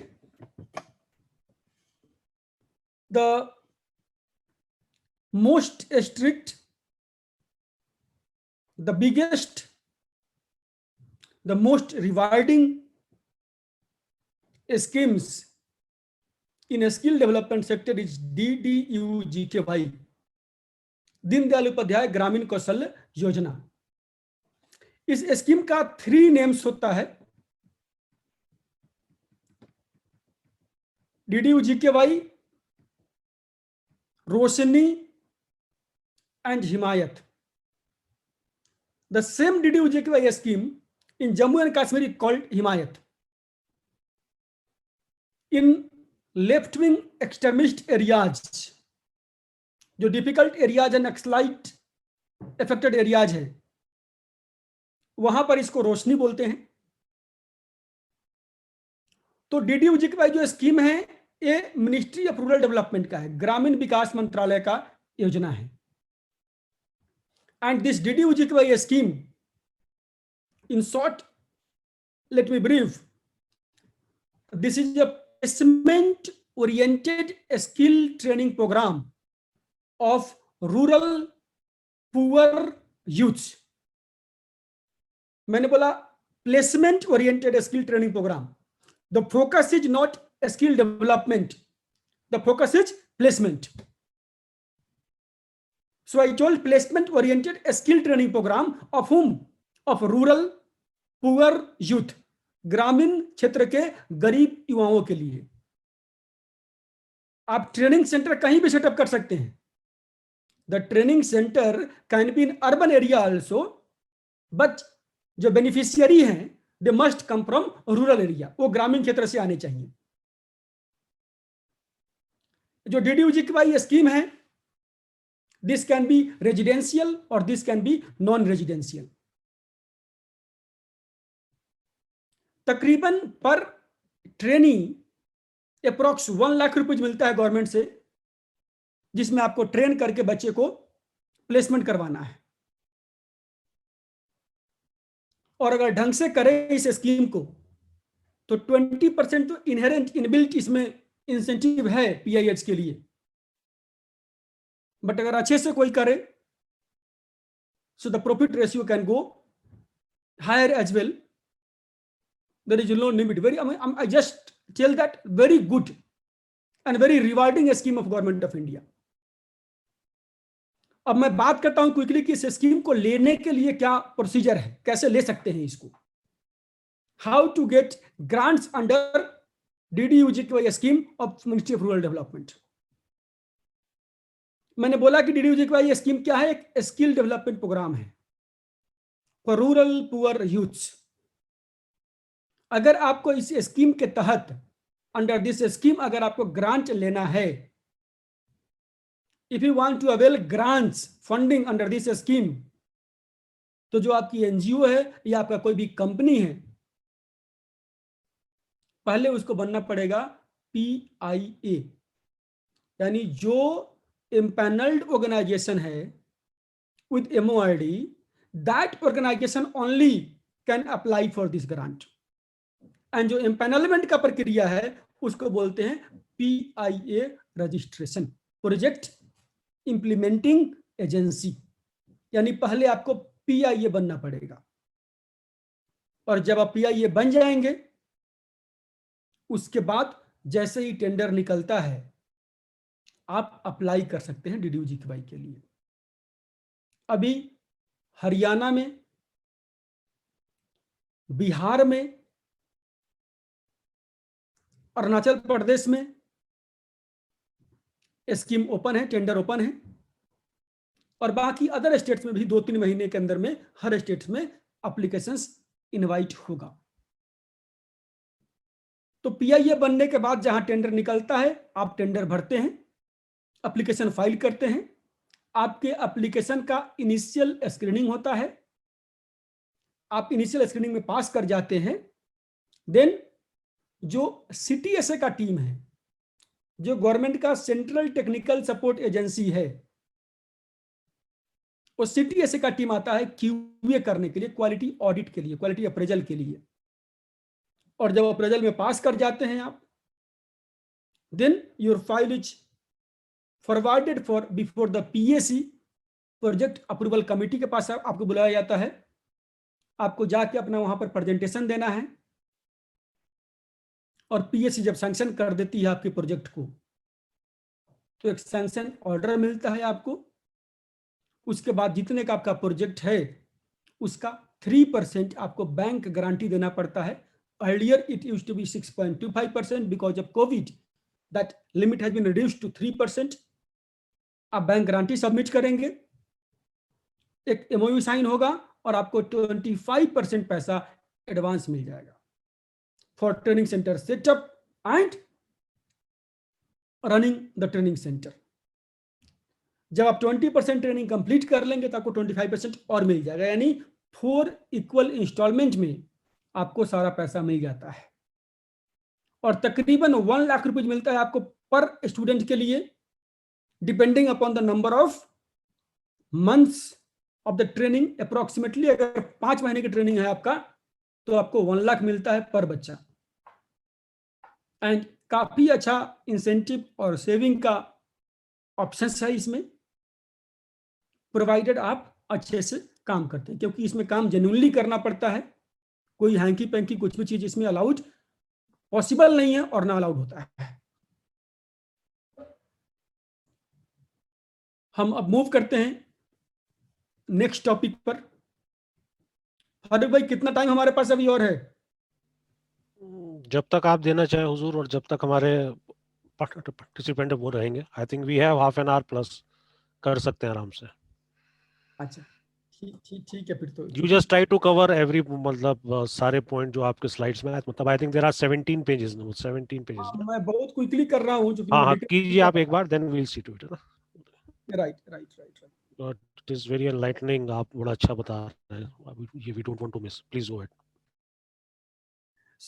Speaker 3: The most strict, the biggest, the most rewarding schemes in a skill development sector is DDU-GKY, Deendayal Upadhyay ग्रामीण कौशल्य योजना। इस स्कीम का 3 नेम्स होता है, DDU-GKY, Roshni and Himayat. The same DDU-GKY scheme in Jammu and Kashmir is called Himayat. In left-wing extremist areas, जो difficult areas and Naxalite affected areas हैं, वहां पर इसको रोशनी बोलते हैं। तो DDU-GKY जो स्कीम है ये मिनिस्ट्री ऑफ रूरल डेवलपमेंट का है, ग्रामीण विकास मंत्रालय का योजना है। And this DDU-GKY scheme, in short, let me brief. This is a placement-oriented skill training program of rural poor youths. मैंने बोला placement-oriented skill training program. The focus is not skill development. The focus is placement. So I told placement-oriented skill training program of whom? Of rural poor youth, ग्रामीण क्षेत्र के गरीब युवाओं के लिए। आप ट्रेनिंग सेंटर कहीं भी सेटअप कर सकते हैं। The training center can be in urban area also, but जो बेनिफिशियरी हैं they must come from rural area, वो ग्रामीण क्षेत्र से आने चाहिए। जो DDU-GKY स्कीम है, this can be residential or this can be non-residential. तकरीबन पर ट्रेनी अप्रोक्स 1 लाख रुपए मिलता है गवर्नमेंट से, जिसमें आपको ट्रेन करके बच्चे को प्लेसमेंट करवाना है। और अगर ढंग से करें इस स्कीम को तो 20% तो इनहेरेंट इनबिल्ट इसमें इंसेंटिव है PIH के लिए, बट अगर अच्छे से कोई करे so the profit ratio can go higher as well. There is no limit. I just tell that very good and very rewarding scheme of government of India. अब मैं बात करता हूं क्विकली कि इस स्कीम को लेने के लिए क्या प्रोसीजर है, कैसे ले सकते हैं इसको। How to get grants under DDU-GKY scheme of ministry of rural development. मैंने बोला कि DDU-GKY स्कीम क्या है, एक स्किल डेवलपमेंट प्रोग्राम है फॉर रूरल पुअर यूथ्स। अगर आपको इस स्कीम के तहत, अंडर दिस स्कीम अगर आपको ग्रांट लेना है, if you want to avail grants funding under this scheme, तो जो आपकी NGO है या आपका कोई भी कंपनी है, पहले उसको बनना पड़ेगा PIA, यानी जो इम्पैनल्ड ऑर्गेनाइजेशन है with MOID, that organization only can apply for this grant. And जो एम्पैनलमेंट का प्रक्रिया है उसको बोलते हैं PIA registration, project implementing agency. यानी पहले आपको PIA बनना पड़ेगा, और जब आप PIA बन जाएंगे उसके बाद जैसे ही टेंडर निकलता है आप अप्लाई कर सकते हैं DDU-GKY के लिए। अभी हरियाणा में, बिहार में, अरुणाचल प्रदेश में स्कीम ओपन है, टेंडर ओपन है, और बाकी अदर स्टेट्स में भी 2-3 महीने के अंदर में हर स्टेट्स में एप्लीकेशंस इनवाइट होगा। तो PIA बनने के बाद जहां टेंडर निकलता है आप टेंडर भरते हैं, एप्लीकेशन फाइल करते हैं, आपके एप्लीकेशन का इनिशियल स्क्रीनिंग होता है, आप इनिशियल स्क्रीनिंग में पास कर जाते हैं, देन जो CTSA का टीम है, जो गवर्नमेंट का सेंट्रल टेक्निकल सपोर्ट एजेंसी है, वो CTSA का टीम आता है QA करने के लिए, क्वालिटी ऑडिट के लिए, क्वालिटी अप्रेजल के लिए। और जब अप्रेजल में पास कर जाते हैं आप, then your file is forwarded for before the PAC, project approval committee के पास आपको बुलाया जाता है। आपको जाके अपना वहां पर प्रेजेंटेशन देना है और PAC जब सैंक्शन कर देती है आपके प्रोजेक्ट को तो एक सैंक्शन ऑर्डर मिलता है आपको। उसके बाद जितने का आपका प्रोजेक्ट है उसका 3% आपको बैंक गारंटी देना पड़ता है। Earlier it used to be 6.25%, because of COVID that limit has been reduced to 3%। आप बैंक गारंटी सबमिट करेंगे, एक MOU साइन होगा और आपको 25% पैसा एडवांस मिल जाएगा for training centre setup and running the training centre. जब आप 20% ट्रेनिंग कंप्लीट कर लेंगे तो आपको 25% और मिल जाएगा, यानी 4 इक्वल इंस्टॉलमेंट में आपको सारा पैसा मिल जाता है। और तकरीबन 1 लाख रुपए मिलता है आपको पर स्टूडेंट के लिए, depending upon the number of months of the training. Approximately अगर 5 महीने की ट्रेनिंग है आपका तो आपको 1 लाख मिलता है पर बच्चा। एंड काफी अच्छा इंसेंटिव और सेविंग का ऑप्शन है इसमें, प्रोवाइडेड आप अच्छे से काम करते हैं, क्योंकि इसमें काम जेन्युइनली करना पड़ता है। कोई हैंकी पैंकी कुछ भी चीज इसमें अलाउड पॉसिबल नहीं है और ना अलाउड होता है। हम अब मूव करते हैं नेक्स्ट टॉपिक पर। फारूक भाई कितना टाइम हमारे पास अभी और है?
Speaker 2: जब तक आप देना चाहें हुजूर, और जब तक हमारे पार्टिसिपेंट वो रहेंगे। I think we have half an hour plus, कर सकते हैं आराम से।
Speaker 3: अच्छा ठीक है फिर तो।
Speaker 2: You just try to cover every, मतलब सारे पॉइंट जो आपके स्लाइड्स में है, मतलब I think there are 17 pages, 17 pages.
Speaker 3: मैं बहुत क्विकली कर रहा हूँ।
Speaker 2: हाँ कीजिए आप एक बार, then we will see to it, है ना।
Speaker 3: Right.
Speaker 2: It is very enlightening, आप बड़ा अच्छा बता रहे हैं, ये we don't want to miss, please go ahead.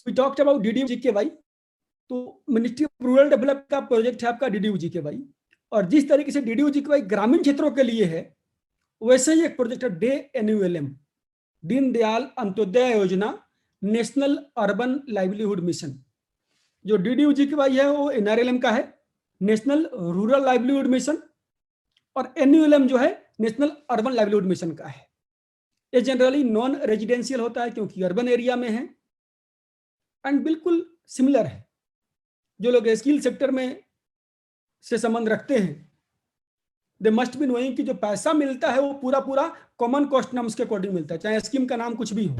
Speaker 3: We talked about DDU-GKY। तो मिनिस्ट्री ऑफ रूरल डेवलपमेंट का प्रोजेक्ट है आपका DDU-GKY, और जिस तरीके से DDU-GKY ग्रामीण क्षेत्रों के लिए है वैसे ही एक प्रोजेक्ट है DANULM, दीनदयाल अंत्योदय योजना, नेशनल अर्बन लाइवलीहुड मिशन। जो DDU-GKY है वो NRLM का है, नेशनल रूरल लाइवलीहुड मिशन, और NULM जो है नेशनल अर्बन लाइवलीहुड मिशन का है। ये जनरली नॉन रेजिडेंशियल होता है क्योंकि अर्बन एरिया में है, एंड बिल्कुल सिमिलर है। जो लोग स्किल सेक्टर में से संबंध रखते हैं दे मस्ट बी नोइंग कि जो पैसा मिलता है वो पूरा कॉमन कॉस्ट नॉर्म्स के अकॉर्डिंग मिलता है, चाहे स्कीम का नाम कुछ भी हो।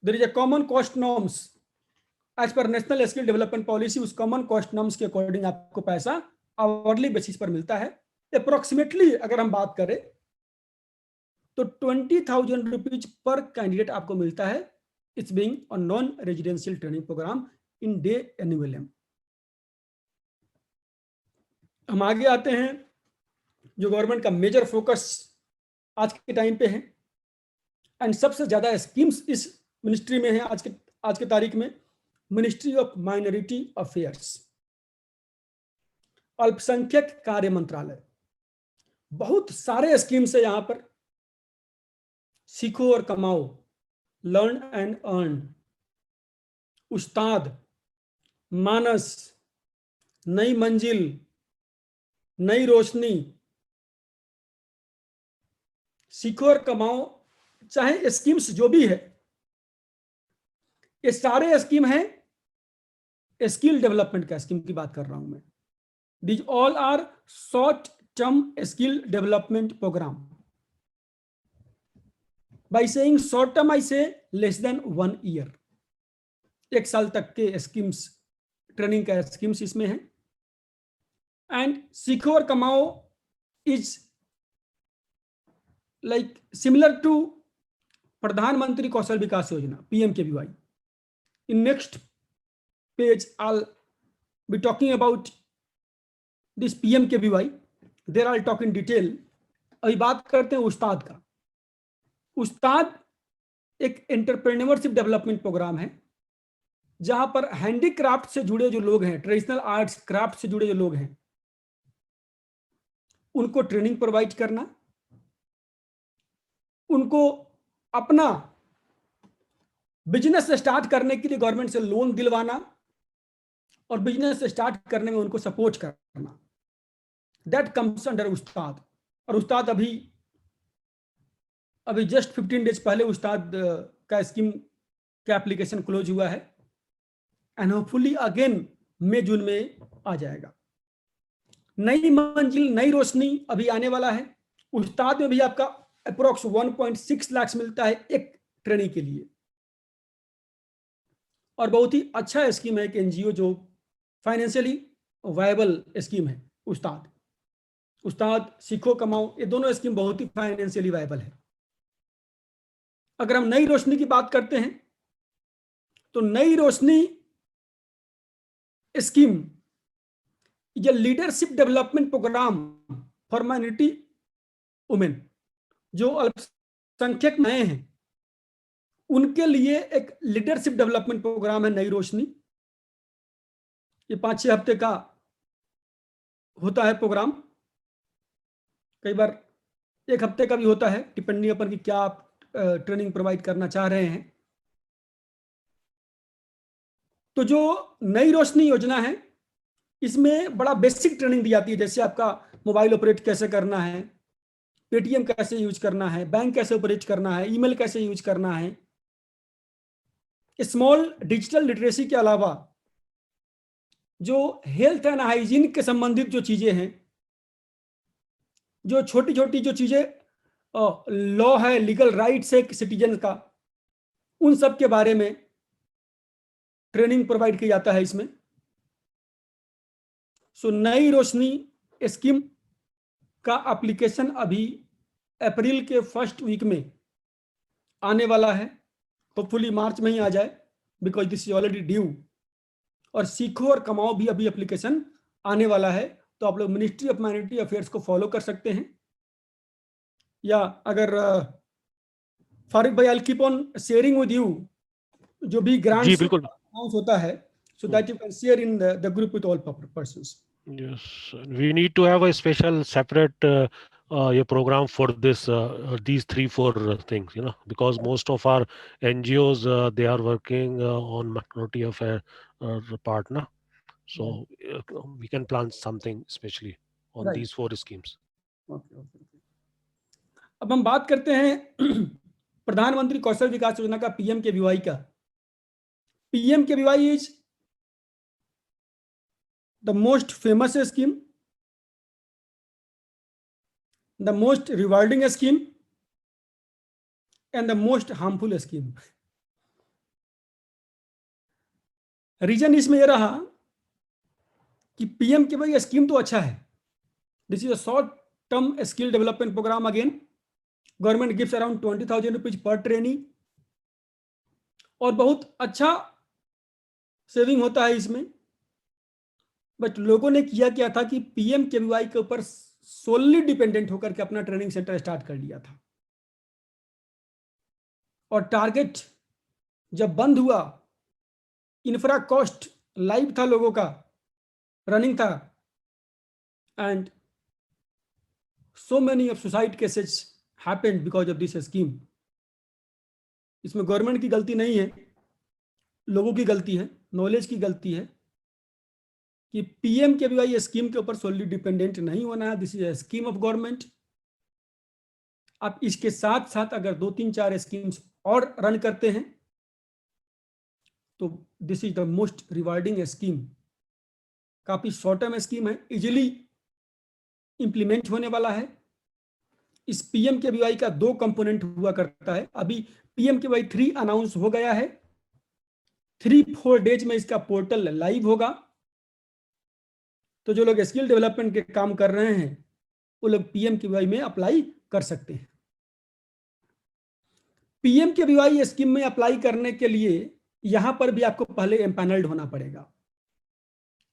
Speaker 3: There is a common cost norms as per national skill development policy. उस कॉमन कॉस्ट नॉर्म्स के अकॉर्डिंग आपको पैसा आवरली बेसिस पर मिलता है। अप्रोक्सीमेटली अगर हम बात करें तो 20,000 रुपीज पर कैंडिडेट आपको मिलता है। It's being a non residential training programme in DANULM। हम आगे आते हैं, जो गवर्नमेंट का मेजर फोकस आज के टाइम पे है, एंड सबसे ज्यादा स्कीम्स इस मिनिस्ट्री में है आज के तारीख में, मिनिस्ट्री ऑफ माइनॉरिटी अफेयर्स, अल्पसंख्यक कार्य मंत्रालय। बहुत सारे स्कीम्स है यहां पर। सीखो और कमाओ, लर्न एंड अर्न, उस्ताद, मानस, नई मंजिल, नई रोशनी, सीखो और कमाओ, चाहे स्कीम्स जो भी है, ये सारे स्कीम है स्किल डेवलपमेंट का स्कीम की बात कर रहा हूं मैं। These all are short term skill development program. By saying short term, I say less than 1 year. 1 साल तक के स्कीम्स, ट्रेनिंग का स्कीम्स इसमें है। एंड सीखो और कमाओ इज लाइक सिमिलर टू प्रधानमंत्री कौशल विकास योजना, PMKVY। In next page I'll be talking about this PMKVY, there I'll talk in detail। अभी बात करते हैं उस्ताद का। उस्ताद एक एंटरप्रेन्योरशिप डेवलपमेंट प्रोग्राम है जहां पर हैंडीक्राफ्ट से जुड़े जो लोग हैं, ट्रेडिशनल आर्ट्स क्राफ्ट से जुड़े जो लोग हैं, उनको ट्रेनिंग प्रोवाइड करना, उनको अपना बिजनेस स्टार्ट करने के लिए गवर्नमेंट से लोन दिलवाना और बिजनेस स्टार्ट करने में उनको सपोर्ट करना। दैट कम्स अंडर उस्ताद। और उस्ताद अभी जस्ट 15 डेज पहले उस्ताद का स्कीम का एप्लीकेशन क्लोज हुआ है, एंड होपफुली अगेन मई जून में आ जाएगा। नई मंजिल नई रोशनी अभी आने वाला है। उस्ताद में भी आपका अप्रोक्स 1.6 लाख मिलता है एक ट्रेनिंग के लिए, और बहुत ही अच्छा स्कीम है, एक एनजीओ जो फाइनेंशियली वायबल स्कीम है। उस्ताद सीखो कमाओ, ये दोनों स्कीम बहुत ही फाइनेंशियली वायबल है। अगर हम नई रोशनी की बात करते हैं तो नई रोशनी स्कीम ये leadership development programme for minority women, जो अल्पसंख्यक महिलाएं हैं उनके लिए एक लीडरशिप डेवलपमेंट प्रोग्राम है नई रोशनी। ये 5-6 हफ्ते का होता है प्रोग्राम, कई बार 1 हफ्ते का भी होता है, डिपेंडिंग अपन की क्या आप ट्रेनिंग प्रोवाइड करना चाह रहे हैं। तो जो नई रोशनी योजना है इसमें बड़ा बेसिक ट्रेनिंग दी जाती है, जैसे आपका मोबाइल ऑपरेट कैसे करना है, पेटीएम कैसे यूज करना है, बैंक कैसे ऑपरेट करना है, ईमेल कैसे यूज करना है। स्मॉल डिजिटल लिटरेसी के अलावा जो हेल्थ एंड हाइजीन के संबंधित जो चीजें हैं, जो छोटी छोटी जो चीजें लॉ है, लीगल राइट्स है सिटीजन का, उन सब के बारे में ट्रेनिंग प्रोवाइड किया जाता है इसमें। सो नई रोशनी स्कीम का एप्लीकेशन अभी अप्रैल के फर्स्ट वीक में आने वाला है, होपफुली मार्च में ही आ जाए, because this is already due. और सीखो और कमाओ भी अभी एप्लीकेशन आने वाला है, तो आप लोग मिनिस्ट्री ऑफ माइनॉरिटी अफेयर्स को फॉलो कर सकते हैं, या अगर फारिक भाई I keep on sharing with you जो भी ग्रांट्स अनाउंस होता है, so that you can share in the group with all persons.
Speaker 2: Yes, we need to have a special separate program for this these 3-4 things, because most of our NGOs they are working on minority affair partner, so we can plan something especially on these 4 schemes.
Speaker 3: Okay. अब हम बात करते हैं प्रधानमंत्री कौशल विकास योजना का, PMKVY का। PMKVY is the most famous scheme, the most rewarding scheme, and the most harmful scheme. Reason इसमें यह रहा कि PMKVY स्कीम तो अच्छा है, this is a short term skill development programme. Again government gives around 20,000 rupees per trainee, और बहुत अच्छा सेविंग होता है इसमें। बट लोगों ने किया क्या था कि PMKVY के ऊपर सोलली डिपेंडेंट होकर के अपना ट्रेनिंग सेंटर स्टार्ट कर लिया था, और टारगेट जब बंद हुआ, इंफ्रा कॉस्ट लाइव था, लोगों का रनिंग था, and so many of suicide cases happened because of this scheme. इसमें गवर्नमेंट की गलती नहीं है, लोगों की गलती है, नॉलेज की गलती है कि PMKVY स्कीम के ऊपर सोलली डिपेंडेंट नहीं होना है। This is a scheme of government. आप इसके साथ साथ अगर 2-3-4 स्कीम्स और रन करते हैं तो this is the most rewarding scheme. काफी शॉर्ट टर्म स्कीम है, इजिली इंप्लीमेंट होने वाला है। इस PMKVY का 2 कंपोनेंट हुआ करता है। अभी PMKVY 3 अनाउंस हो गया है, 3-4 डेज में इसका पोर्टल लाइव होगा। तो जो लोग स्किल डेवलपमेंट के काम कर रहे हैं वो लोग PMKVY में अप्लाई कर सकते हैं। PMKVY स्कीम में अप्लाई करने के लिए यहां पर भी आपको पहले एम्पैनल्ड होना पड़ेगा,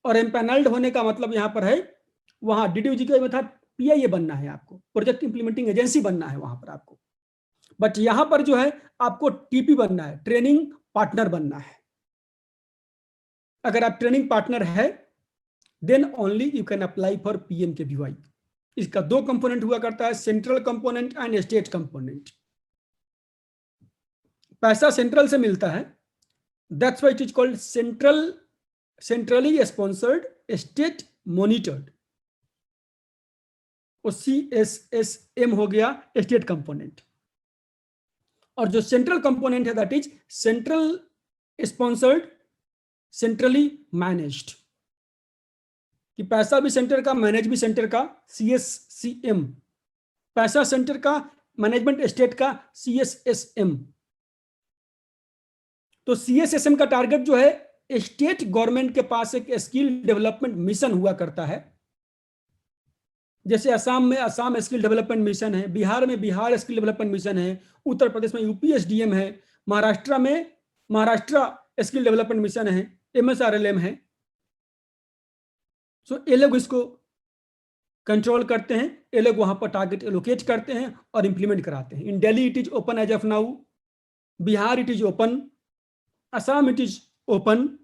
Speaker 3: और एम्पैनल्ड होने का मतलब यहां पर है, वहां DDUGK में था PIA बनना है, आपको प्रोजेक्ट इंप्लीमेंटिंग एजेंसी बनना है वहां पर आपको। बट यहां पर जो है आपको TP बनना है, ट्रेनिंग पार्टनर बनना है। अगर आप ट्रेनिंग पार्टनर है then only you can apply for PMKVY। इसका 2 कंपोनेंट हुआ करता है, central component and state component. पैसा सेंट्रल से मिलता है, that's why it is called centrally sponsored, state monitored. वो CSSM हो गया स्टेट कंपोनेंट, और जो सेंट्रल कंपोनेंट है that is central sponsored, centrally managed, कि पैसा भी सेंटर का, मैनेज भी सेंटर का, CSCM, पैसा सेंटर का, मैनेजमेंट स्टेट का, CSSM। तो CSSM का टारगेट जो है, स्टेट गवर्नमेंट के पास एक स्किल डेवलपमेंट मिशन हुआ करता है। जैसे असम में असम स्किल डेवलपमेंट मिशन है, बिहार में बिहार स्किल डेवलपमेंट मिशन है, उत्तर प्रदेश में UPSDM है, महाराष्ट्र में महाराष्ट्र स्किल डेवलपमेंट मिशन है, MSRLM है। सो ये लोग इसको कंट्रोल करते हैं, ये लोग वहां पर टारगेट एलोकेट करते हैं और इंप्लीमेंट कराते हैं। In Delhi it is open as of now, Bihar it is open, Assam it is open,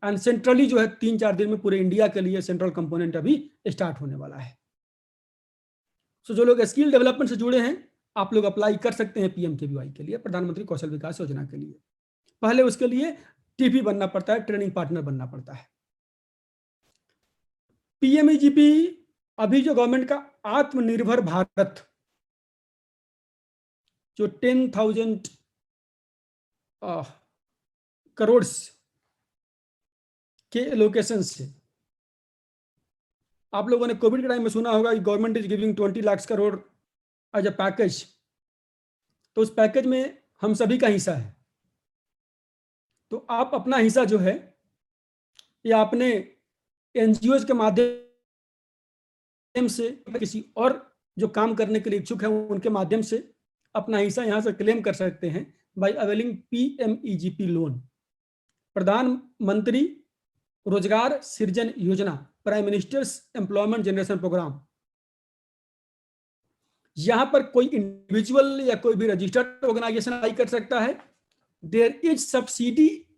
Speaker 3: and centrally जो है 3-4 दिन में पूरे इंडिया के लिए सेंट्रल कंपोनेंट अभी स्टार्ट होने वाला है। सो जो लोग स्किल डेवलपमेंट से जुड़े हैं, आप लोग अप्लाई कर सकते हैं PMKVY के लिए, प्रधानमंत्री कौशल विकास योजना के लिए। पहले उसके लिए TP बनना पड़ता है, ट्रेनिंग पार्टनर बनना पड़ता है। PMEGP अभी जो गवर्नमेंट का आत्मनिर्भर भारत, जो 10,000 करोड़ के एलोकेशन से, आप लोगों ने कोविड के टाइम में सुना होगा कि government is giving 20 lakh crore as a package. तो उस पैकेज में हम सभी का हिस्सा है। तो आप अपना हिस्सा जो है, या अपने NGOs के माध्यम से, किसी और जो काम करने के लिए इच्छुक है उनके माध्यम से अपना हिस्सा यहां से क्लेम कर सकते हैं बाय अवेलिंग PMEGP लोन, प्रधानमंत्री Rozgar Srijan Yojana, prime minister's employment generation programme. यहां पर कोई इंडिविजुअल या कोई भी रजिस्टर्ड ऑर्गेनाइजेशन अप्लाई कर सकता है। There is subsidy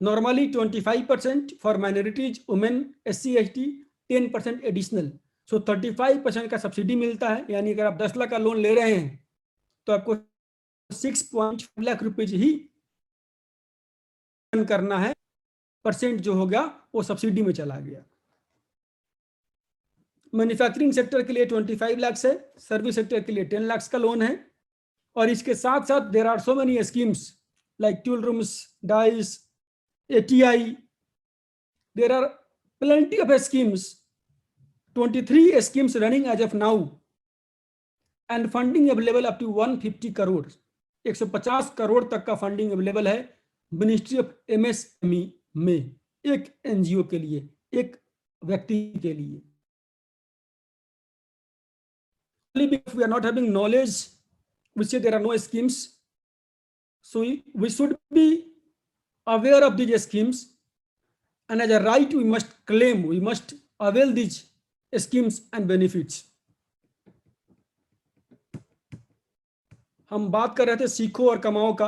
Speaker 3: normally 25% for minorities, women, SC ST, 10% additional. So 35% का सब्सिडी मिलता है। यानी अगर आप 10 लाख का लोन ले रहे हैं तो आपको 6.5 लाख रुपीज ही करना है, परसेंट जो होगा वो सब्सिडी में चला गया। मैन्युफैक्चरिंग सेक्टर के लिए 25 लाख है, सर्विस सेक्टर के लिए 10 लाख का लोन है। और इसके साथ साथ there are so many schemes like tool rooms, dies, ATI, there are plenty of schemes, 23 schemes running as of now, and funding available up to 150 crore, 150 crore तक का फंडिंग अवेलेबल है मिनिस्ट्री ऑफ MSME में, एक NGO के लिए, एक व्यक्ति के लिए। If we are not having knowledge, we say there are no schemes, so we should be aware of these schemes, and as a right we must claim, we must avail these schemes and benefits. हम बात कर रहे थे सीखो और कमाओ का।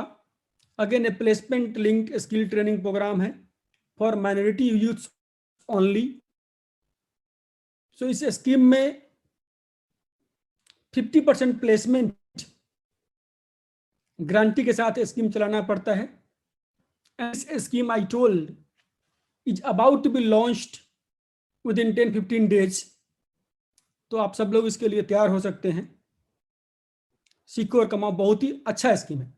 Speaker 3: Again a placement linked skill training program है for minority youth only. So इस स्कीम में 50% प्लेसमेंट गारंटी के साथ स्कीम चलाना पड़ता है। This scheme I told is about to be launched within 10-15 days. तो आप सब लोग इसके लिए तैयार हो सकते हैं। सीखो और कमाओ बहुत ही अच्छा स्कीम है।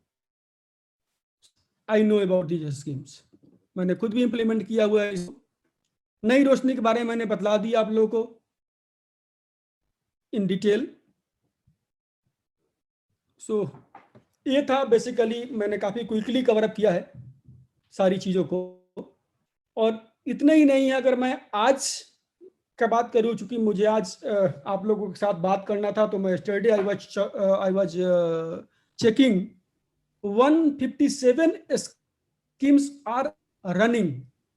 Speaker 3: I know about these schemes, मैंने खुद भी इंप्लीमेंट किया हुआ है। नई रोशनी के बारे में मैंने बतला दिया आप लोगों को इन डिटेल। सो ये था बेसिकली, मैंने काफी क्विकली कवर अप किया है सारी चीजों को। और इतना ही नहीं है, अगर मैं आज का बात करूं, चूंकि मुझे आज आप लोगों के साथ बात करना था, तो मैं study I was checking 157 schemes are running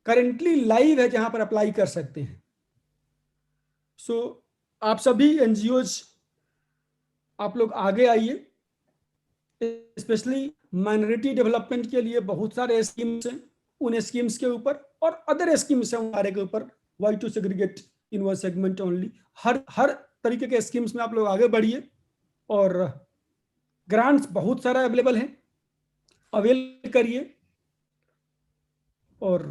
Speaker 3: currently live है जहां पर अप्लाई कर सकते हैं। सो आप सभी NGOs आप लोग आगे आइए। स्पेशली माइनॉरिटी डेवलपमेंट के लिए बहुत सारे स्कीम्स हैं, उन स्कीम्स के ऊपर और अदर स्कीम्स हैं उन के ऊपर, why to segregate in one segment only. हर तरीके के स्कीम्स में आप लोग आगे बढ़िए। और ग्रांट्स बहुत सारा अवेलेबल है, अवेल करिए। और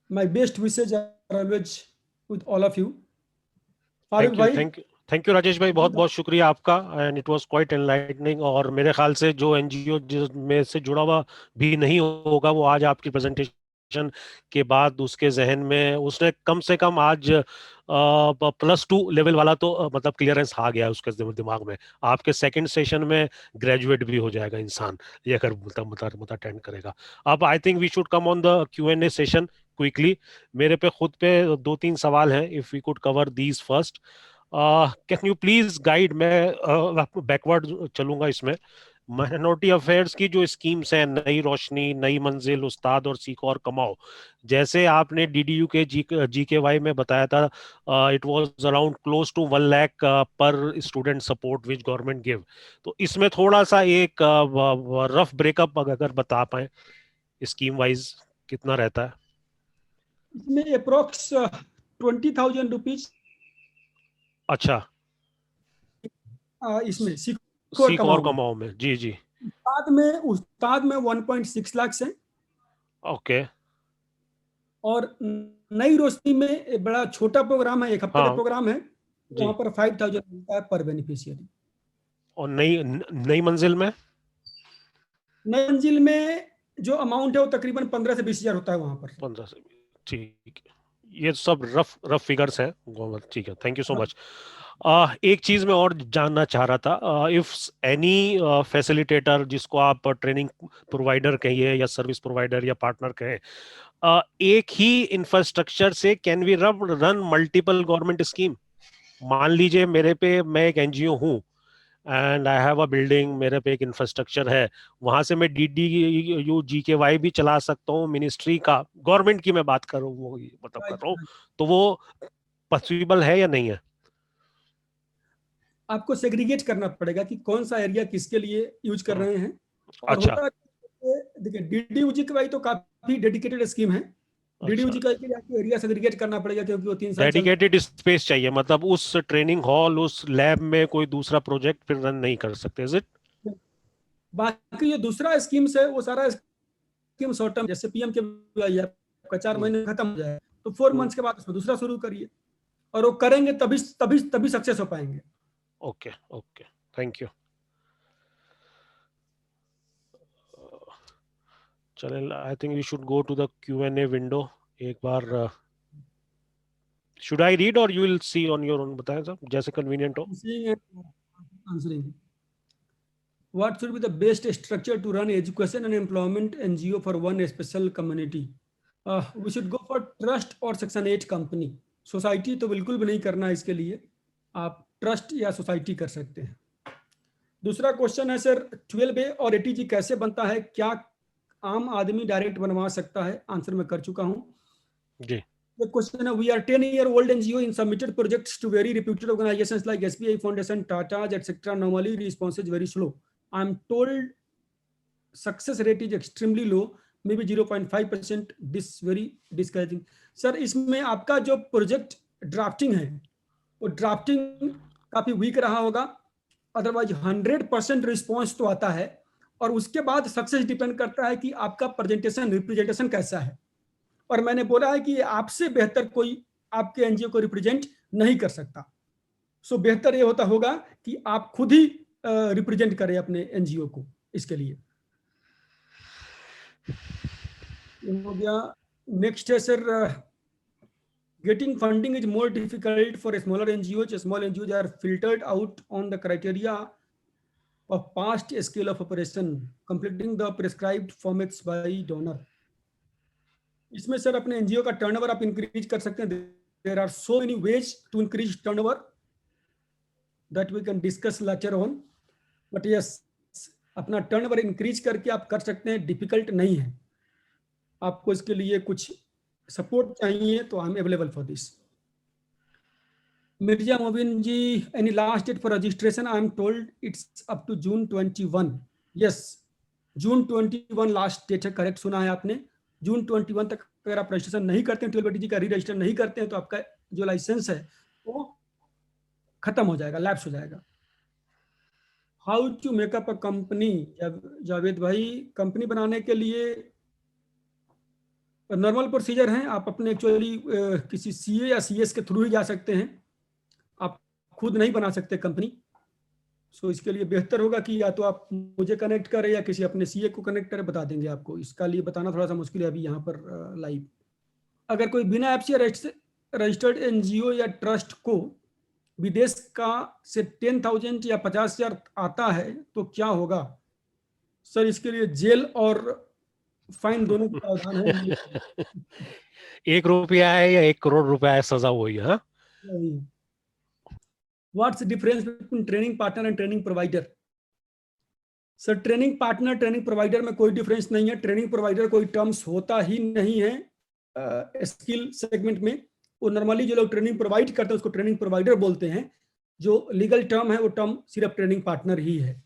Speaker 3: my best wishes are always with all of you. Farooq भाई।
Speaker 2: थैंक यू राजेश भाई, बहुत बहुत शुक्रिया आपका, and it was quite enlightening. और मेरे ख्याल से जो एनजीओ में से जुड़ा हुआ भी नहीं होगा, वो आज आपकी प्रेजेंटेशन के बाद उसके जहन में उसने कम से कम आज +2 लेवल वाला तो मतलब क्लियरेंस आ गया उसके दिमाग में। आपके सेकंड सेशन में ग्रेजुएट भी हो जाएगा इंसान, ये अगर मतलब अटेंड करेगा। अब I think we should come on the Q&A session quickly. मेरे पे खुद पे 2-3 सवाल हैं, if we could cover these first. Can you please guide, मैं बैकवर्ड चलूंगा इसमें। माइनॉरिटी अफेयर्स की जो स्कीम्स हैं, नई रोशनी, नई मंजिल, उस्ताद और सीखो और कमाओ, जैसे आपने डीडीयू के GKY में बताया था, it was around close to 1 lakh per student support which government give. तो इसमें थोड़ा सा एक रफ ब्रेकअप अगर बता पाए स्कीम वाइज कितना रहता है?
Speaker 3: इसमें अप्रोक्स 20,000 रुपीज
Speaker 2: अच्छा,
Speaker 3: इसमें सीखो और
Speaker 2: सीखो और
Speaker 3: कमाओ में।
Speaker 2: कमाओ में, जी जी।
Speaker 3: उस्ताद में 1.6 लाख है।
Speaker 2: ओके।
Speaker 3: और नई रोशनी में एक बड़ा छोटा प्रोग्राम है, 1 हफ्ते का
Speaker 2: हाँ
Speaker 3: प्रोग्राम है,
Speaker 2: जी।
Speaker 3: वहां पर 5,000 मिलता है पर बेनिफिशियरी।
Speaker 2: और नई मंजिल में?
Speaker 3: नई मंजिल में जो अमाउंट है वो तकरीबन 15 से 20 हजार होता है वहां पर।
Speaker 2: 15 से, ठीक है। ये सब रफ रफ फिगर्स हैं, ठीक है, थैंक यू सो मच। एक चीज मैं और जानना चाह रहा था, इफ एनी फैसिलिटेटर, जिसको आप ट्रेनिंग प्रोवाइडर कहिए या सर्विस प्रोवाइडर या पार्टनर कहें, एक ही इंफ्रास्ट्रक्चर से can we run multiple government scheme? मान लीजिए मेरे पे, मैं एक एनजीओ हूँ and I have a building, मेरे पे एक इंफ्रास्ट्रक्चर है, वहां से मैं DDU GKY भी चला सकता हूँ, मिनिस्ट्री का, गवर्नमेंट की मैं बात कर रहा हूँ, वो मतलब कर रहा हूँ, तो वो पॉसिबल है या नहीं है?
Speaker 3: आपको सेग्रीगेट करना पड़ेगा कि कौन सा एरिया किसके लिए यूज कर रहे हैं। और
Speaker 2: अच्छा।
Speaker 3: होता है, देखिए DDUG के भाई तो काफी डेडिकेटेड स्कीम है।
Speaker 2: अच्छा,
Speaker 3: DDUG के लिए आपको एरिया सेग्रीगेट करना पड़ेगा क्योंकि वो 3 साल चल।
Speaker 2: डेडिकेटेड स्पेस चाहिए, मतलब उस ट्रेनिंग हॉल, उस लैब में कोई दूसरा प्रोजेक्ट फिर रन नहीं कर सकते, इज इट?
Speaker 3: बाकी जो दूसरा स्कीम्स है वो सारा स्कीम शॉर्ट टर्म, जैसे PM के आपका 4 महीने में खत्म हो जाए, तो 4 मंथ्स के बाद उसमें दूसरा शुरू करिए, और वो करेंगे तभी तभी तभी सक्सेस हो पाएंगे।
Speaker 2: Okay okay, thank you. चले, I think we should go to the Q&A window एक बार। Should I read or you will see on your own? बताएं सर, जैसे कन्वीनियंट हो।
Speaker 3: Answering. What should be the best structure to run education and employment NGO for one special community? We should go for trust और Section 8 company. Society तो बिल्कुल भी नहीं करना है, इसके लिए आप ट्रस्ट या सोसाइटी कर सकते हैं। दूसरा क्वेश्चन है सर, 12A और ATG कैसे बनता है, क्या आम आदमी डायरेक्ट बनवा सकता है? आंसर मैं कर चुका हूं
Speaker 2: जी।
Speaker 3: The question is, we are 10-year-old NGO in submitted projects to very reputed organizations like SBI Foundation, Tata's, etc. Normally, response is very slow. I'm told success rate is extremely low, maybe 0.5%. This very discouraging. Sir इसमें आपका जो project drafting है वो drafting काफी week रहा होगा, otherwise 100% response तो आता है। और उसके बाद सक्सेस डिपेंड करता है कि आपका प्रेजेंटेशन रिप्रेजेंटेशन कैसा है। और मैंने बोला है कि आपसे बेहतर कोई आपके एनजीओ को रिप्रेजेंट नहीं कर सकता। सो बेहतर ये होता होगा कि आप खुद ही रिप्रेजेंट करें अपने एनजीओ को। इसके लिए हो गया। नेक्स्ट है sir, getting funding is more difficult for smaller NGOs. Small NGOs are filtered out on the criteria of past scale of operation, completing the prescribed formats by donor. इसमें sir अपने NGO का turnover आप increase कर सकते हैं। There are so many ways to increase turnover that we can discuss later on, but yes, अपना turnover increase करके आप कर सकते हैं, डिफिकल्ट नहीं है। आपको इसके लिए कुछ सपोर्ट चाहिए तो I am available for this. Mirza Mobin ji, any last date for registration? I am told it's up to June 21। Yes, June 21 last date है, करेक्ट सुना है आपने। June 21 तक अगर आप रजिस्ट्रेशन नहीं करते हैं, 12ATG का री रजिस्टर नहीं करते हैं, तो आपका जो लाइसेंस है वो खत्म हो जाएगा, लैप्स हो जाएगा। How to make up a company? Javed भाई, कंपनी बनाने के लिए नॉर्मल प्रोसीजर है, आप अपने एक्चुअली किसी CA या CS के थ्रू ही जा सकते हैं। खुद नहीं बना सकते कंपनी। सो इसके लिए बेहतर होगा कि या तो आप मुझे कनेक्ट करें या किसी अपने सीए को कनेक्ट करें, बता देंगे आपको। इसका लिए बताना थोड़ा सा मुश्किल है अभी यहाँ पर लाइव। अगर कोई बिना एफसीआई रजिस्टर्ड एनजीओ या ट्रस्ट को विदेश का से 10,000 या 50,000 आता है तो क्या होगा? सर इसके लिए जेल और फाइन दोनों का प्रावधान है।
Speaker 2: 1 रुपया है या 1 करोड़ रुपया है, सजा वही है।
Speaker 3: What's difference between training partner and training provider? Sir training partner training provider में कोई डिफरेंस नहीं है। ट्रेनिंग प्रोवाइडर कोई टर्म्स होता ही नहीं है स्किल सेगमेंट में। वो नॉर्मली जो लोग ट्रेनिंग प्रोवाइड करते हैं उसको ट्रेनिंग प्रोवाइडर बोलते हैं। जो लीगल टर्म है वो टर्म सिर्फ ट्रेनिंग पार्टनर ही है।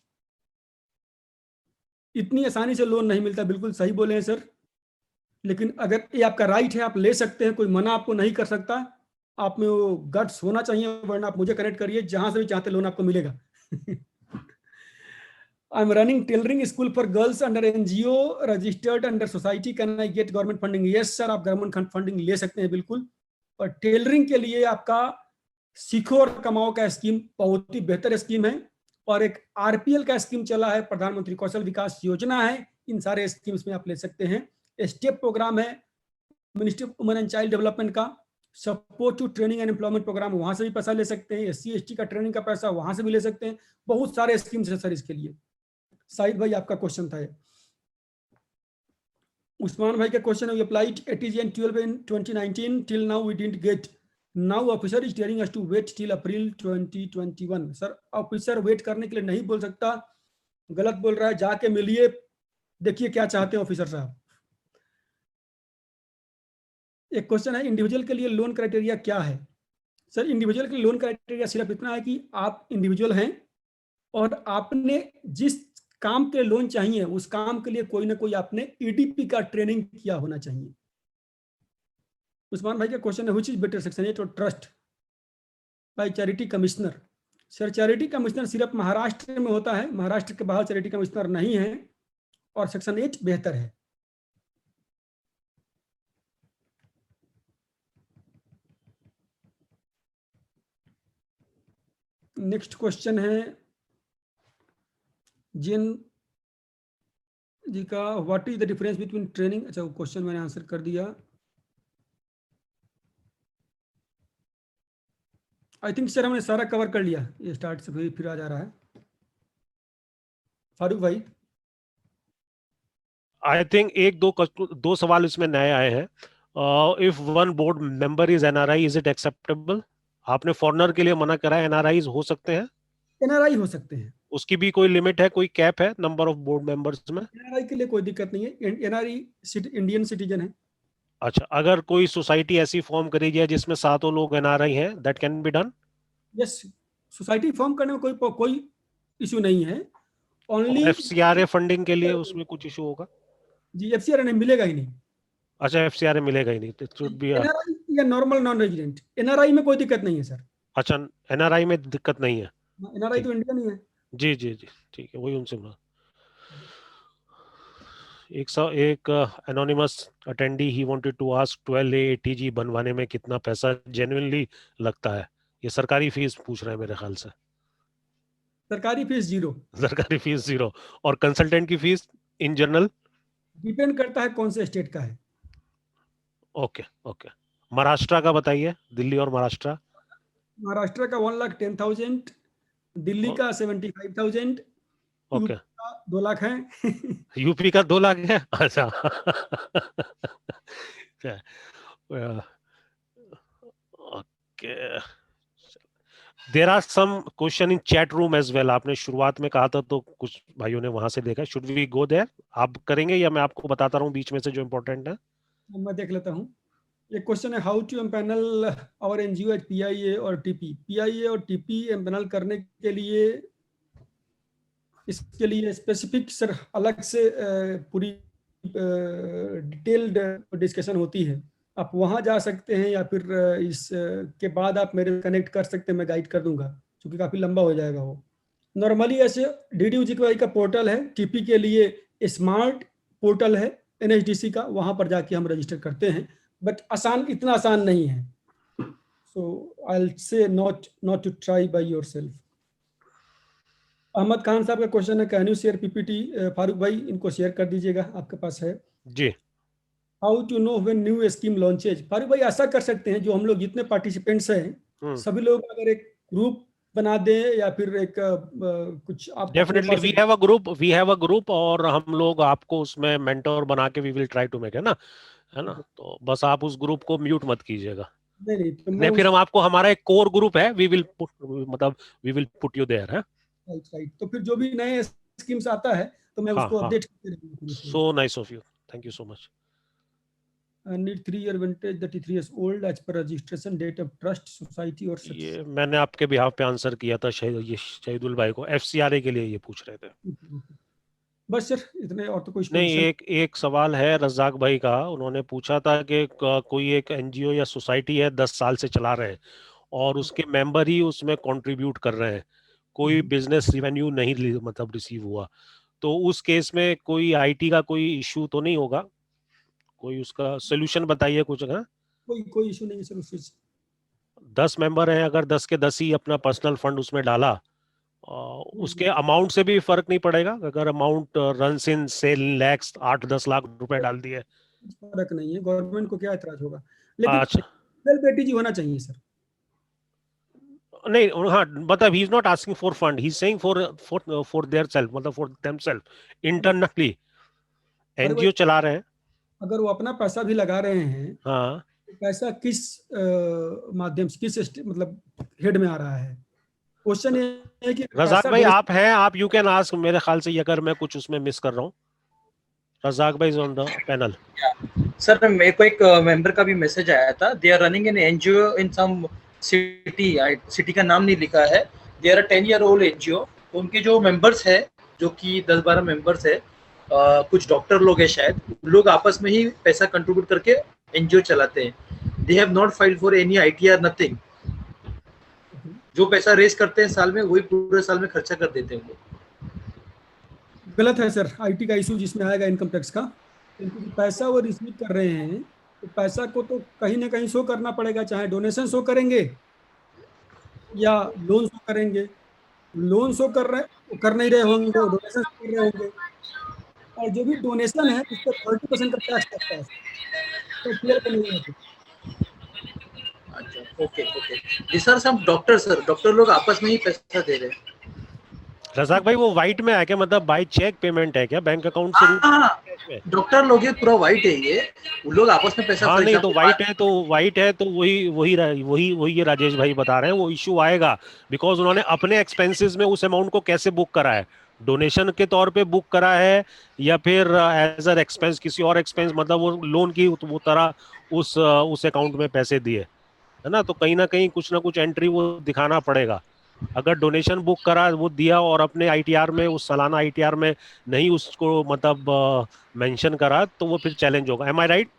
Speaker 3: इतनी आसानी से लोन नहीं मिलता, बिल्कुल सही बोले हैं सर। लेकिन अगर ये आपका राइट है, आप ले सकते हैं, कोई मना आपको नहीं कर सकता। आप में वो गट्स होना चाहिए, वरना आप मुझे कनेक्ट करिए, जहां से भी चाहते लोन आपको मिलेगा। I am running tailoring school for girls under NGO registered under society, can I get government funding? Yes sir, आप गवर्नमेंट फंडिंग ले सकते हैं बिल्कुल। और टेलरिंग के लिए आपका सीखो और कमाओ का स्कीम बहुत ही बेहतर स्कीम है। और एक आरपीएल का स्कीम चला है, प्रधानमंत्री कौशल विकास योजना है। इन सारे स्कीम्स में आप ले सकते हैं। स्टेप प्रोग्राम है ministry of women and child development का। Support to training and employment program, वहां से भी पैसा ले सकते हैं। एससी एसटी का ट्रेनिंग का पैसा वहां से भी ले सकते हैं। बहुत सारे स्कीम्स है सर इसके लिए। साहिद भाई आपका क्वेश्चन था। उस्मान भाई का क्वेश्चन है, we applied ATG and 12 in 2019 till now we didn't get, now officer is telling us to wait till April 2021। Sir officer wait करने के लिए नहीं बोल सकता, गलत बोल रहा है। जाके मिलिए, देखिए क्या चाहते हैं ऑफिसर साहब। एक क्वेश्चन है, इंडिविजुअल के लिए लोन क्राइटेरिया क्या है? सर इंडिविजुअल के लिए लोन क्राइटेरिया सिर्फ इतना है कि आप इंडिविजुअल हैं और आपने जिस काम के लोन चाहिए उस काम के लिए कोई ना कोई आपने ईडीपी का ट्रेनिंग किया होना चाहिए। उस्मान भाई का क्वेश्चन है, व्हिच इज बेटर सेक्शन 8 और trust bye charity commissioner? Sir charity commissioner सिर्फ महाराष्ट्र में होता है, महाराष्ट्र के बाहर चैरिटी कमिश्नर नहीं है, और सेक्शन 8 बेहतर है। नेक्स्ट क्वेश्चन है जिन जी का, what is the difference between training? अच्छा वो क्वेश्चन मैंने आंसर कर दिया। आई थिंक सर हमने सारा कवर कर लिया। ये स्टार्ट से फिर आ जा रहा है। फारूक भाई
Speaker 2: आई थिंक दो सवाल इसमें नए आए हैं। If one board member is NRI, is it acceptable? आपने फॉरेनर के लिए मना करा है, एनआरआई हो सकते हैं?
Speaker 3: एनआरआई हो सकते हैं।
Speaker 2: उसकी भी कोई लिमिट है, कोई कैप है नंबर ऑफ बोर्ड मेंबर्स में?
Speaker 3: एनआरआई के लिए कोई दिक्कत नहीं है। एनआरआई इंडियन सिटीजन है।
Speaker 2: अच्छा, अगर कोई सोसाइटी ऐसी फॉर्म करी जाए जिसमें 7 लोग एनआरआई हैं, that can be done?
Speaker 3: Yes, society form करने में कोई इशू नहीं है। ओनली
Speaker 2: एफसीआरए फंडिंग के लिए उसमें कुछ इशू होगा?
Speaker 3: जी, एफसीआरए मिलेगा ही नहीं।
Speaker 2: अच्छा, एफसीआरए मिलेगा ही नहीं, इट शुड बी।
Speaker 3: एनआरआई या नॉर्मल नॉन रेजिडेंट, एनआरआई में कोई दिक्कत नहीं है सर।
Speaker 2: अच्छा, एनआरआई में दिक्कत नहीं है?
Speaker 3: एनआरआई तो इंडियन ही है।
Speaker 2: जी जी जी, ठीक है, वही उनसे बोला। एक एनोनिमस अटेंडी ही wanted to ask 12A ATG बनवाने में कितना पैसा जेन्युइनली लगता है? ये सरकारी फीस पूछ रहे हैं मेरे ख्याल से।
Speaker 3: सरकारी फीस 0।
Speaker 2: सरकारी फीस 0। और कंसल्टेंट की फीस इन जनरल?
Speaker 3: डिपेंड करता है कौन से स्टेट का है।
Speaker 2: Okay okay. महाराष्ट्र का बताइए, दिल्ली और महाराष्ट्र।
Speaker 3: महाराष्ट्र का 1,10,000, दिल्ली का 75,000,
Speaker 2: ओके।
Speaker 3: 2 लाख है।
Speaker 2: यूपी का 2 लाख है? अच्छा। Okay. There are some question in chat room as well. आपने शुरुआत में कहा था तो कुछ भाइयों ने वहां से देखा। Should we go there? आप करेंगे या मैं आपको बताता रहूं बीच में से जो इंपॉर्टेंट है?
Speaker 3: मैं देख लेता हूँ। एक क्वेश्चन है, how to empanel our NGO at PIA और टीपी? पीआईए और टीपी एम्पैनल करने के लिए, इसके लिए स्पेसिफिक सर अलग से पूरी डिटेल्ड डिस्कशन होती है। आप वहां जा सकते हैं या फिर इस के बाद आप मेरे कनेक्ट कर सकते हैं, मैं गाइड कर दूंगा, क्योंकि काफी लंबा हो जाएगा वो। नॉर्मली ऐसे DDU-GKY का पोर्टल है, टीपी के लिए स्मार्ट पोर्टल है NHDC का, वहां पर जाके हम रजिस्टर करते हैं। बट इतना आसान नहीं है। So I'll say not to try by yourself. Ahmad Khan साहब का क्वेश्चन है, can you share PPT? Farooq भाई इनको शेयर कर दीजिएगा, आपके पास है।
Speaker 2: जी।
Speaker 3: How to know when new scheme launches? Farooq भाई ऐसा कर सकते हैं, जो हम लोग जितने पार्टिसिपेंट्स हैं सभी लोग अगर एक ग्रुप बना दें या फिर एक कुछ आप
Speaker 2: definitely we have a group और हम लोग आपको उसमें मेंटोर बना के we will try to make, है ना तो बस आप उस ग्रुप को म्यूट मत कीजिएगा।
Speaker 3: नहीं तो
Speaker 2: नहीं, फिर हम आपको, हमारा एक कोर ग्रुप है, we will put you there है।
Speaker 3: राइट, तो फिर जो भी नए स्कीम्स आता है तो मैं उसको अपडेट करते रहूंगा।
Speaker 2: So nice of you, thank you so much.
Speaker 3: need 3-year vintage, 33 years old as per registration date of trust society और
Speaker 2: ये मैंने आपके बिहाफ पे आंसर किया था शहीदुल भाई को, एफसीआरए के लिए ये पूछ रहे थे।
Speaker 3: बस सर इतने, और तो कोई
Speaker 2: नहीं, एक सवाल है रज़ाक भाई का, उन्होंने पूछा था कि कोई एक एनजीओ या सोसाइटी है 10 साल से चला रहे हैं और उसके मेंबर ही उसमें कंट्रीब्यूट कर रहे हैं, कोई बिजनेस रेवेन्यू नहीं मतलब रिसीव हुआ, तो उस केस में कोई आईटी का कोई इशू तो नहीं होगा? कोई उसका सोल्यूशन बताइए कुछ।
Speaker 3: कोई इशू नहीं है सर उस चीज।
Speaker 2: 10 मेंबर हैं, अगर 10 के 10 ही अपना पर्सनल फंड उसमें डाला, उसके अमाउंट से भी फर्क नहीं पड़ेगा? अगर अमाउंट रन्स इन से लैक्स 8-10 लाख रुपए डाल दिए,
Speaker 3: फर्क नहीं है, गवर्नमेंट को क्या एतराज होगा, लेकिन
Speaker 2: अच्छा
Speaker 3: बेटी जी होना चाहिए सर।
Speaker 2: नहीं, हाँ, मतलब he is not asking for fund, he is saying for their self, मतलब फॉर देमसेल्फ इंटरनली एनजीओ चला रहे हैं।
Speaker 3: अगर वो अपना पैसा भी लगा रहे हैं,
Speaker 2: हाँ,
Speaker 3: तो पैसा किस माध्यम से, किस मतलब हेड में आ रहा है? क्वेश्चन ये है कि
Speaker 2: रज़ाक भाई आप हैं, आप यू कैन आस्क, मेरे ख्याल से अगर मैं कुछ उसमें मिस कर रहा हूँ। रज़ाक भाई is on the panel.
Speaker 4: Sir मेरे को एक मेंबर का भी मैसेज आया था, they are running an NGO in some city का नाम नहीं लिखा है, they are 10 year old NGO, तो उनके जो मेंबर्स है, जो कि 10-12 मेंबर्स है, कुछ डॉक्टर लोग हैं शायद, लोग आपस में ही पैसा कंट्रीब्यूट करके एनजीओ चलाते हैं, they have not filed for any ITR nothing, जो पैसा रेस करते हैं साल में वही पूरे साल में खर्चा कर देते हैं वो।
Speaker 3: गलत है सर, आईटी का इशू जिसमें आएगा इनकम टैक्स का, क्योंकि पैसा वो रिसीव कर रहे हैं तो पैसा को तो कहीं ना कहीं शो करना पड़ेगा, चाहे डोनेशन शो करेंगे या लोन शो करेंगे। लोन शो कर रहे, कर नहीं रहे होंगे, डोनेशन कर रहे होंगे, और जो भी डोनेशन है उस पर 30% का टैक्स लगता है, तो क्लियर तो नहीं है।
Speaker 4: अच्छा, ओके सर, सब डॉक्टर लोग आपस में ही पैसा दे रहे हैं।
Speaker 2: रज़ाक भाई वो व्हाइट में है क्या, मतलब बाय चेक पेमेंट है क्या, बैंक अकाउंट से?
Speaker 4: डॉक्टर लोग ये पूरा व्हाइट है, ये उन लोग आपस में पैसा,
Speaker 2: हाँ, नहीं तो व्हाइट है तो वही ये राजेश भाई बता रहे हैं, वो इशू आएगा बिकॉज उन्होंने अपने एक्सपेंसेस में उस अमाउंट को कैसे बुक करा है, डोनेशन के तौर पे बुक करा है या फिर एज अ एक्सपेंस, किसी और एक्सपेंस, मतलब वो लोन की वो तरह उस अकाउंट में पैसे दिए, है ना, तो कहीं ना कहीं कुछ ना कुछ एंट्री वो दिखाना पड़ेगा। अगर डोनेशन बुक करा, वो दिया और अपने आईटीआर में, उस सालाना आईटीआर में नहीं उसको मतलब मेंशन करा, तो वो फिर चैलेंज होगा। एम आई राइट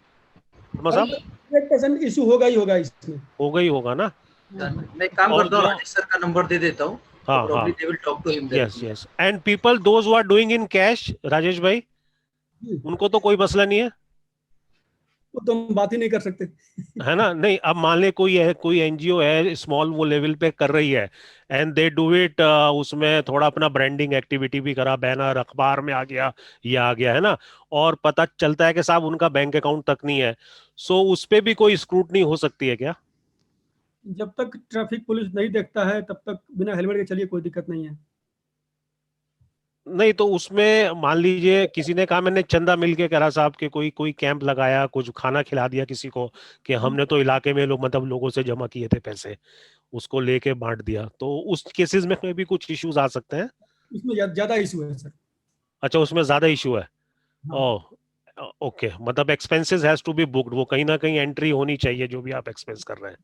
Speaker 2: साहब?
Speaker 3: 100% इशू होगा ही होगा, इसमें
Speaker 2: होगा ही होगा ना।
Speaker 4: मैं काम करता हूँ, राजेश सर का नंबर दे देता हूँ, probably they will talk to him there.
Speaker 2: yes and people those who are doing in cash, Rajesh भाई, उनको तो कोई मसला नहीं है,
Speaker 3: वो तो हम बात ही नहीं कर सकते,
Speaker 2: है ना। नहीं, अब मान ले कोई एनजीओ है स्मॉल, वो लेवल पे कर रही है एंड दे डू इट, उसमें थोड़ा अपना ब्रांडिंग एक्टिविटी भी करा, बैनर अखबार में आ गया, ये आ गया, है ना, और पता चलता है कि साहब उनका बैंक अकाउंट तक नहीं है, सो उस पे भी कोई स्क्रूटनी हो सकती है क्या?
Speaker 3: जब तक ट्रैफिक पुलिस नहीं देखता है तब तक बिना हेलमेट के चलिए, कोई दिक्कत नहीं है।
Speaker 2: नहीं तो उसमें मान लीजिए किसी ने कहा मैंने चंदा मिलके करा साहब के, कोई कैंप लगाया, कुछ खाना खिला दिया किसी को, कि हमने तो इलाके में मतलब लोगों से जमा किए थे पैसे, उसको लेके बांट दिया, तो उस केसेस में भी कुछ इश्यूज आ सकते हैं?
Speaker 3: उसमें ज्यादा इशू है सर। अच्छा,
Speaker 2: उसमें ज्यादा इशू है। ओके, मतलब expenses has to be booked, वो कहीं ना कहीं एंट्री होनी चाहिए जो भी आप एक्सपेंस कर रहे हैं।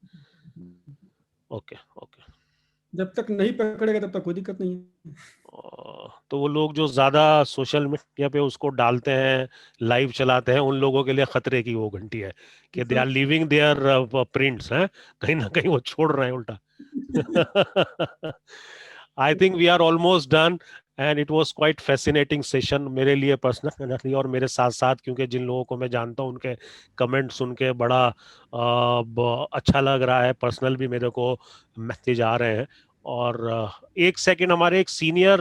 Speaker 2: ओके,
Speaker 3: जब तक नहीं पकड़ेगा तब तक कोई दिक्कत नहीं है।
Speaker 2: तो वो लोग जो ज्यादा सोशल मीडिया पे उसको डालते हैं, लाइव चलाते हैं, उन लोगों के लिए खतरे की वो घंटी है कि they are leaving their prints, हैं, कहीं ना कहीं वो छोड़ रहे हैं उल्टा। I think we are almost done and it was quite fascinating session मेरे लिए पर्सनली और मेरे साथ साथ, क्योंकि जिन लोगों को मैं जानता हूं उनके कमेंट सुन के बड़ा अच्छा लग रहा है। पर्सनल भी मेरे को मैसेज आ रहे हैं। और एक सेकंड, हमारे एक सीनियर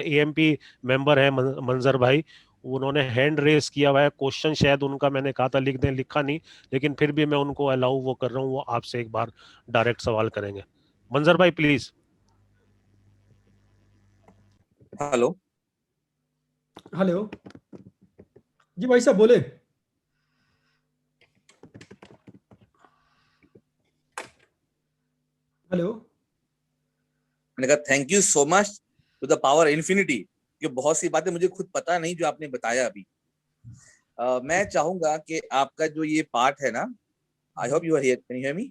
Speaker 2: एएमपी मेंबर है मंजर भाई, उन्होंने हैंड रेस किया हुआ है। क्वेश्चन शायद उनका मैंने कहा था लिख दें, लिखा नहीं, लेकिन फिर भी मैं उनको अलाउ वो कर रहा हूँ, वो आपसे एक बार डायरेक्ट सवाल करेंगे। मंजर भाई प्लीज।
Speaker 5: हेलो।
Speaker 3: हेलो जी भाई साहब बोले। हेलो।
Speaker 5: मैंने कहा thank you so much to the power infinity, कि बहुत सी बातें मुझे खुद पता नहीं जो आपने बताया अभी। मैं चाहूंगा कि आपका जो ये पार्ट है ना, I hope you are here, can you hear me?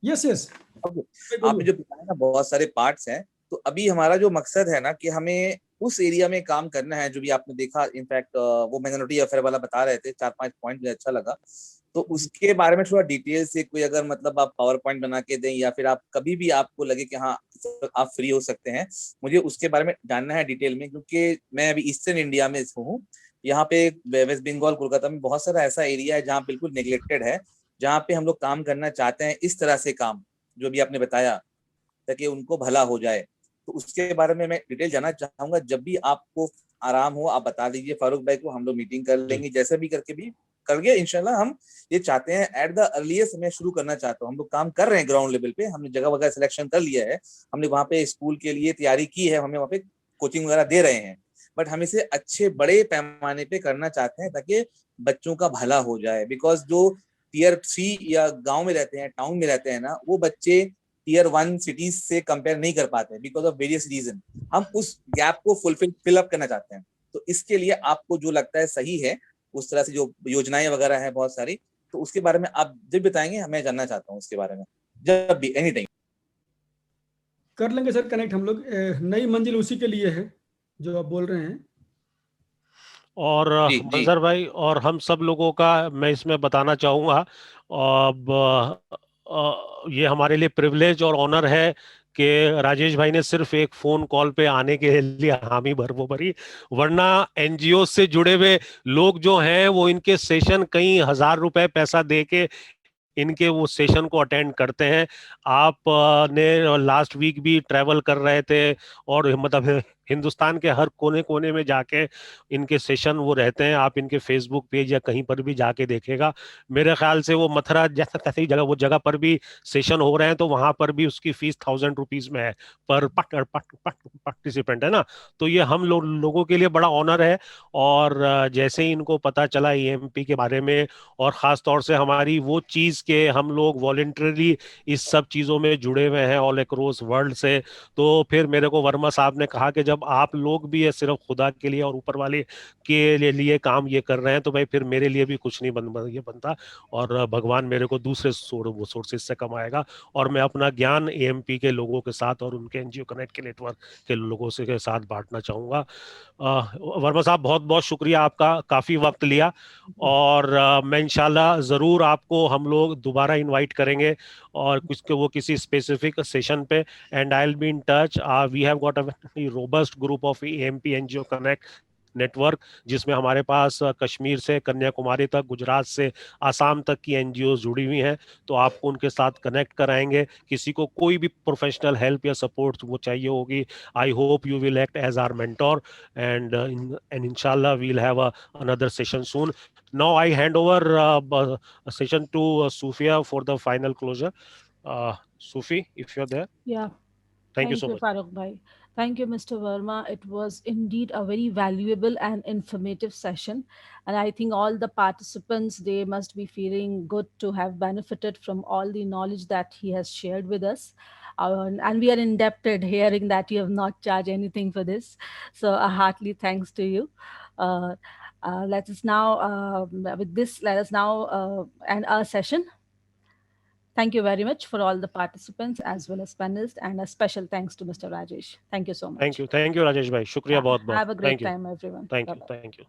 Speaker 3: Yes yes.
Speaker 5: आपने जो बताया ना, बहुत सारे पार्ट्स हैं। तो अभी हमारा जो मकसद है ना कि हमें उस एरिया में काम करना है जो भी आपने देखा। इनफैक्ट वो माइनॉरिटी अफेयर वाला बता रहे थे, 4-5 पॉइंट मुझे अच्छा लगा। तो उसके बारे में थोड़ा डिटेल से कोई अगर मतलब आप पावर पॉइंट बना के दें, या फिर आप कभी भी आपको लगे कि हाँ आप फ्री हो सकते हैं, मुझे उसके बारे में जानना है डिटेल में। क्योंकि मैं अभी ईस्टर्न इंडिया में हूँ, यहाँ पे वेस्ट बंगाल कोलकाता में बहुत सारा ऐसा एरिया है जहाँ बिल्कुल नेग्लेक्टेड है, जहाँ पे हम लोग काम करना चाहते हैं इस तरह से काम जो भी आपने बताया, ताकि उनको भला हो जाए। तो उसके बारे में मैं डिटेल जानना चाहूंगा। जब भी आपको आराम हो आप बता दीजिए फारूक भाई को, हम लोग मीटिंग कर लेंगे, जैसे भी करके भी करके इंशाल्लाह। हम ये चाहते हैं एट द अर्लीस्ट मैं शुरू करना चाहता हूँ। हम लोग काम कर रहे हैं ग्राउंड लेवल पे, हमने जगह वगैरह सिलेक्शन कर लिया है, हमने वहाँ पे स्कूल के लिए तैयारी की है, हमें वहाँ पे कोचिंग वगैरह दे रहे हैं। बट हम इसे अच्छे बड़े पैमाने पे करना चाहते हैं ताकि बच्चों का भला हो जाए। बिकॉज जो टियर 3 या गांव में रहते हैं, टाउन में रहते हैं ना, वो बच्चे टियर 1 सिटीज से कंपेयर नहीं कर पाते बिकॉज ऑफ वेरियस रीजन। हम उस गैप को फिल अप करना चाहते हैं। तो इसके लिए आपको जो लगता है सही है, उस तरह से जो योजनाएं वगैरह है बहुत सारी, तो उसके बारे में आप जब बताएंगे मैं जानना चाहता हूँ उसके बारे में, जब भी एनी टाइम।
Speaker 3: कर लेंगे सर कनेक्ट हम लोग। नई मंजिल उसी के लिए है जो आप बोल रहे हैं।
Speaker 2: और
Speaker 5: जी जी।
Speaker 2: मंजर भाई और हम सब लोगों का मैं इसमें बताना चाहूँगा, अब ये हमारे लिए प्रिविलेज और ऑनर है कि राजेश भाई ने सिर्फ एक फोन कॉल पे आने के लिए हामी भर वो भरी, वरना एनजीओ से जुड़े हुए लोग जो हैं वो इनके सेशन कई हजार रुपए पैसा दे के इनके वो सेशन को अटेंड करते हैं। आप ने लास्ट वीक भी ट्रैवल कर रहे थे और मतलब हिंदुस्तान के हर कोने कोने में जाके इनके सेशन वो रहते हैं। आप इनके फेसबुक पेज या कहीं पर भी जाके देखेगा, मेरे ख्याल से वो मथुरा जैसा कैसी जगह वो जगह पर भी सेशन हो रहे हैं, तो वहां पर भी उसकी फीस 1000 रुपीज में है पर पार्टिसिपेंट, है ना। तो ये हम लोगों के लिए बड़ा ऑनर है। और जैसे ही इनको पता चला ईएमपी के बारे में, और ख़ास तौर से हमारी वो चीज़ के हम लोग वॉलेंटरली इस सब चीज़ों में जुड़े हुए हैं ऑल अक्रॉस वर्ल्ड से, तो फिर मेरे को वर्मा साहब ने कहा कि जब आप लोग भी ये सिर्फ खुदा के लिए और ऊपर वाले के लिए काम ये कर रहे हैं, तो भाई फिर मेरे लिए भी कुछ नहीं ये बनता, और भगवान मेरे को दूसरे सोर्सेज से कमाएगा। और मैं अपना ज्ञान एएमपी के लोगों के साथ और उनके एनजीओ कनेक्ट के नेटवर्क के लोगों से के साथ बांटना चाहूँगा। वर्मा साहब बहुत बहुत शुक्रिया आपका, काफ़ी वक्त लिया। और मैं इंशाल्लाह ज़रूर आपको हम लोग दोबारा इनवाइट करेंगे और कुछ के वो किसी स्पेसिफिक सेशन पे, and I will be in touch. We have got a robust group of AMP NGO connect network, जिसमें हमारे पास कश्मीर से कन्याकुमारी तक, गुजरात से आसाम तक की एनजीओ जुड़ी हुई हैं। तो आपको उनके साथ कनेक्ट कराएंगे। किसी को कोई भी प्रोफेशनल हेल्प या सपोर्ट वो चाहिए होगी, I hope you will act as our mentor, and inshallah we'll have another session soon. Now I hand over a session to Sufia for the final closure. Sufi, if you're there.
Speaker 1: Yeah.
Speaker 2: Thank you so much.
Speaker 1: Farooq Bhai. Thank you, Mr. Verma. It was indeed a very valuable and informative session. And I think all the participants, they must be feeling good to have benefited from all the knowledge that he has shared with us. And we are indebted hearing that you have not charged anything for this. So a heartily thanks to you. Let us now, with this, let us now end our session. Thank you very much for all the participants as well as panelists, and a special thanks to Mr. Rajesh. Thank you so much.
Speaker 2: Thank you, Rajesh bhai. Shukriya bahut bahut.
Speaker 1: Have a great
Speaker 2: Thank you.
Speaker 1: time, everyone.
Speaker 2: Thank you.
Speaker 1: Bye-bye.
Speaker 2: Thank you.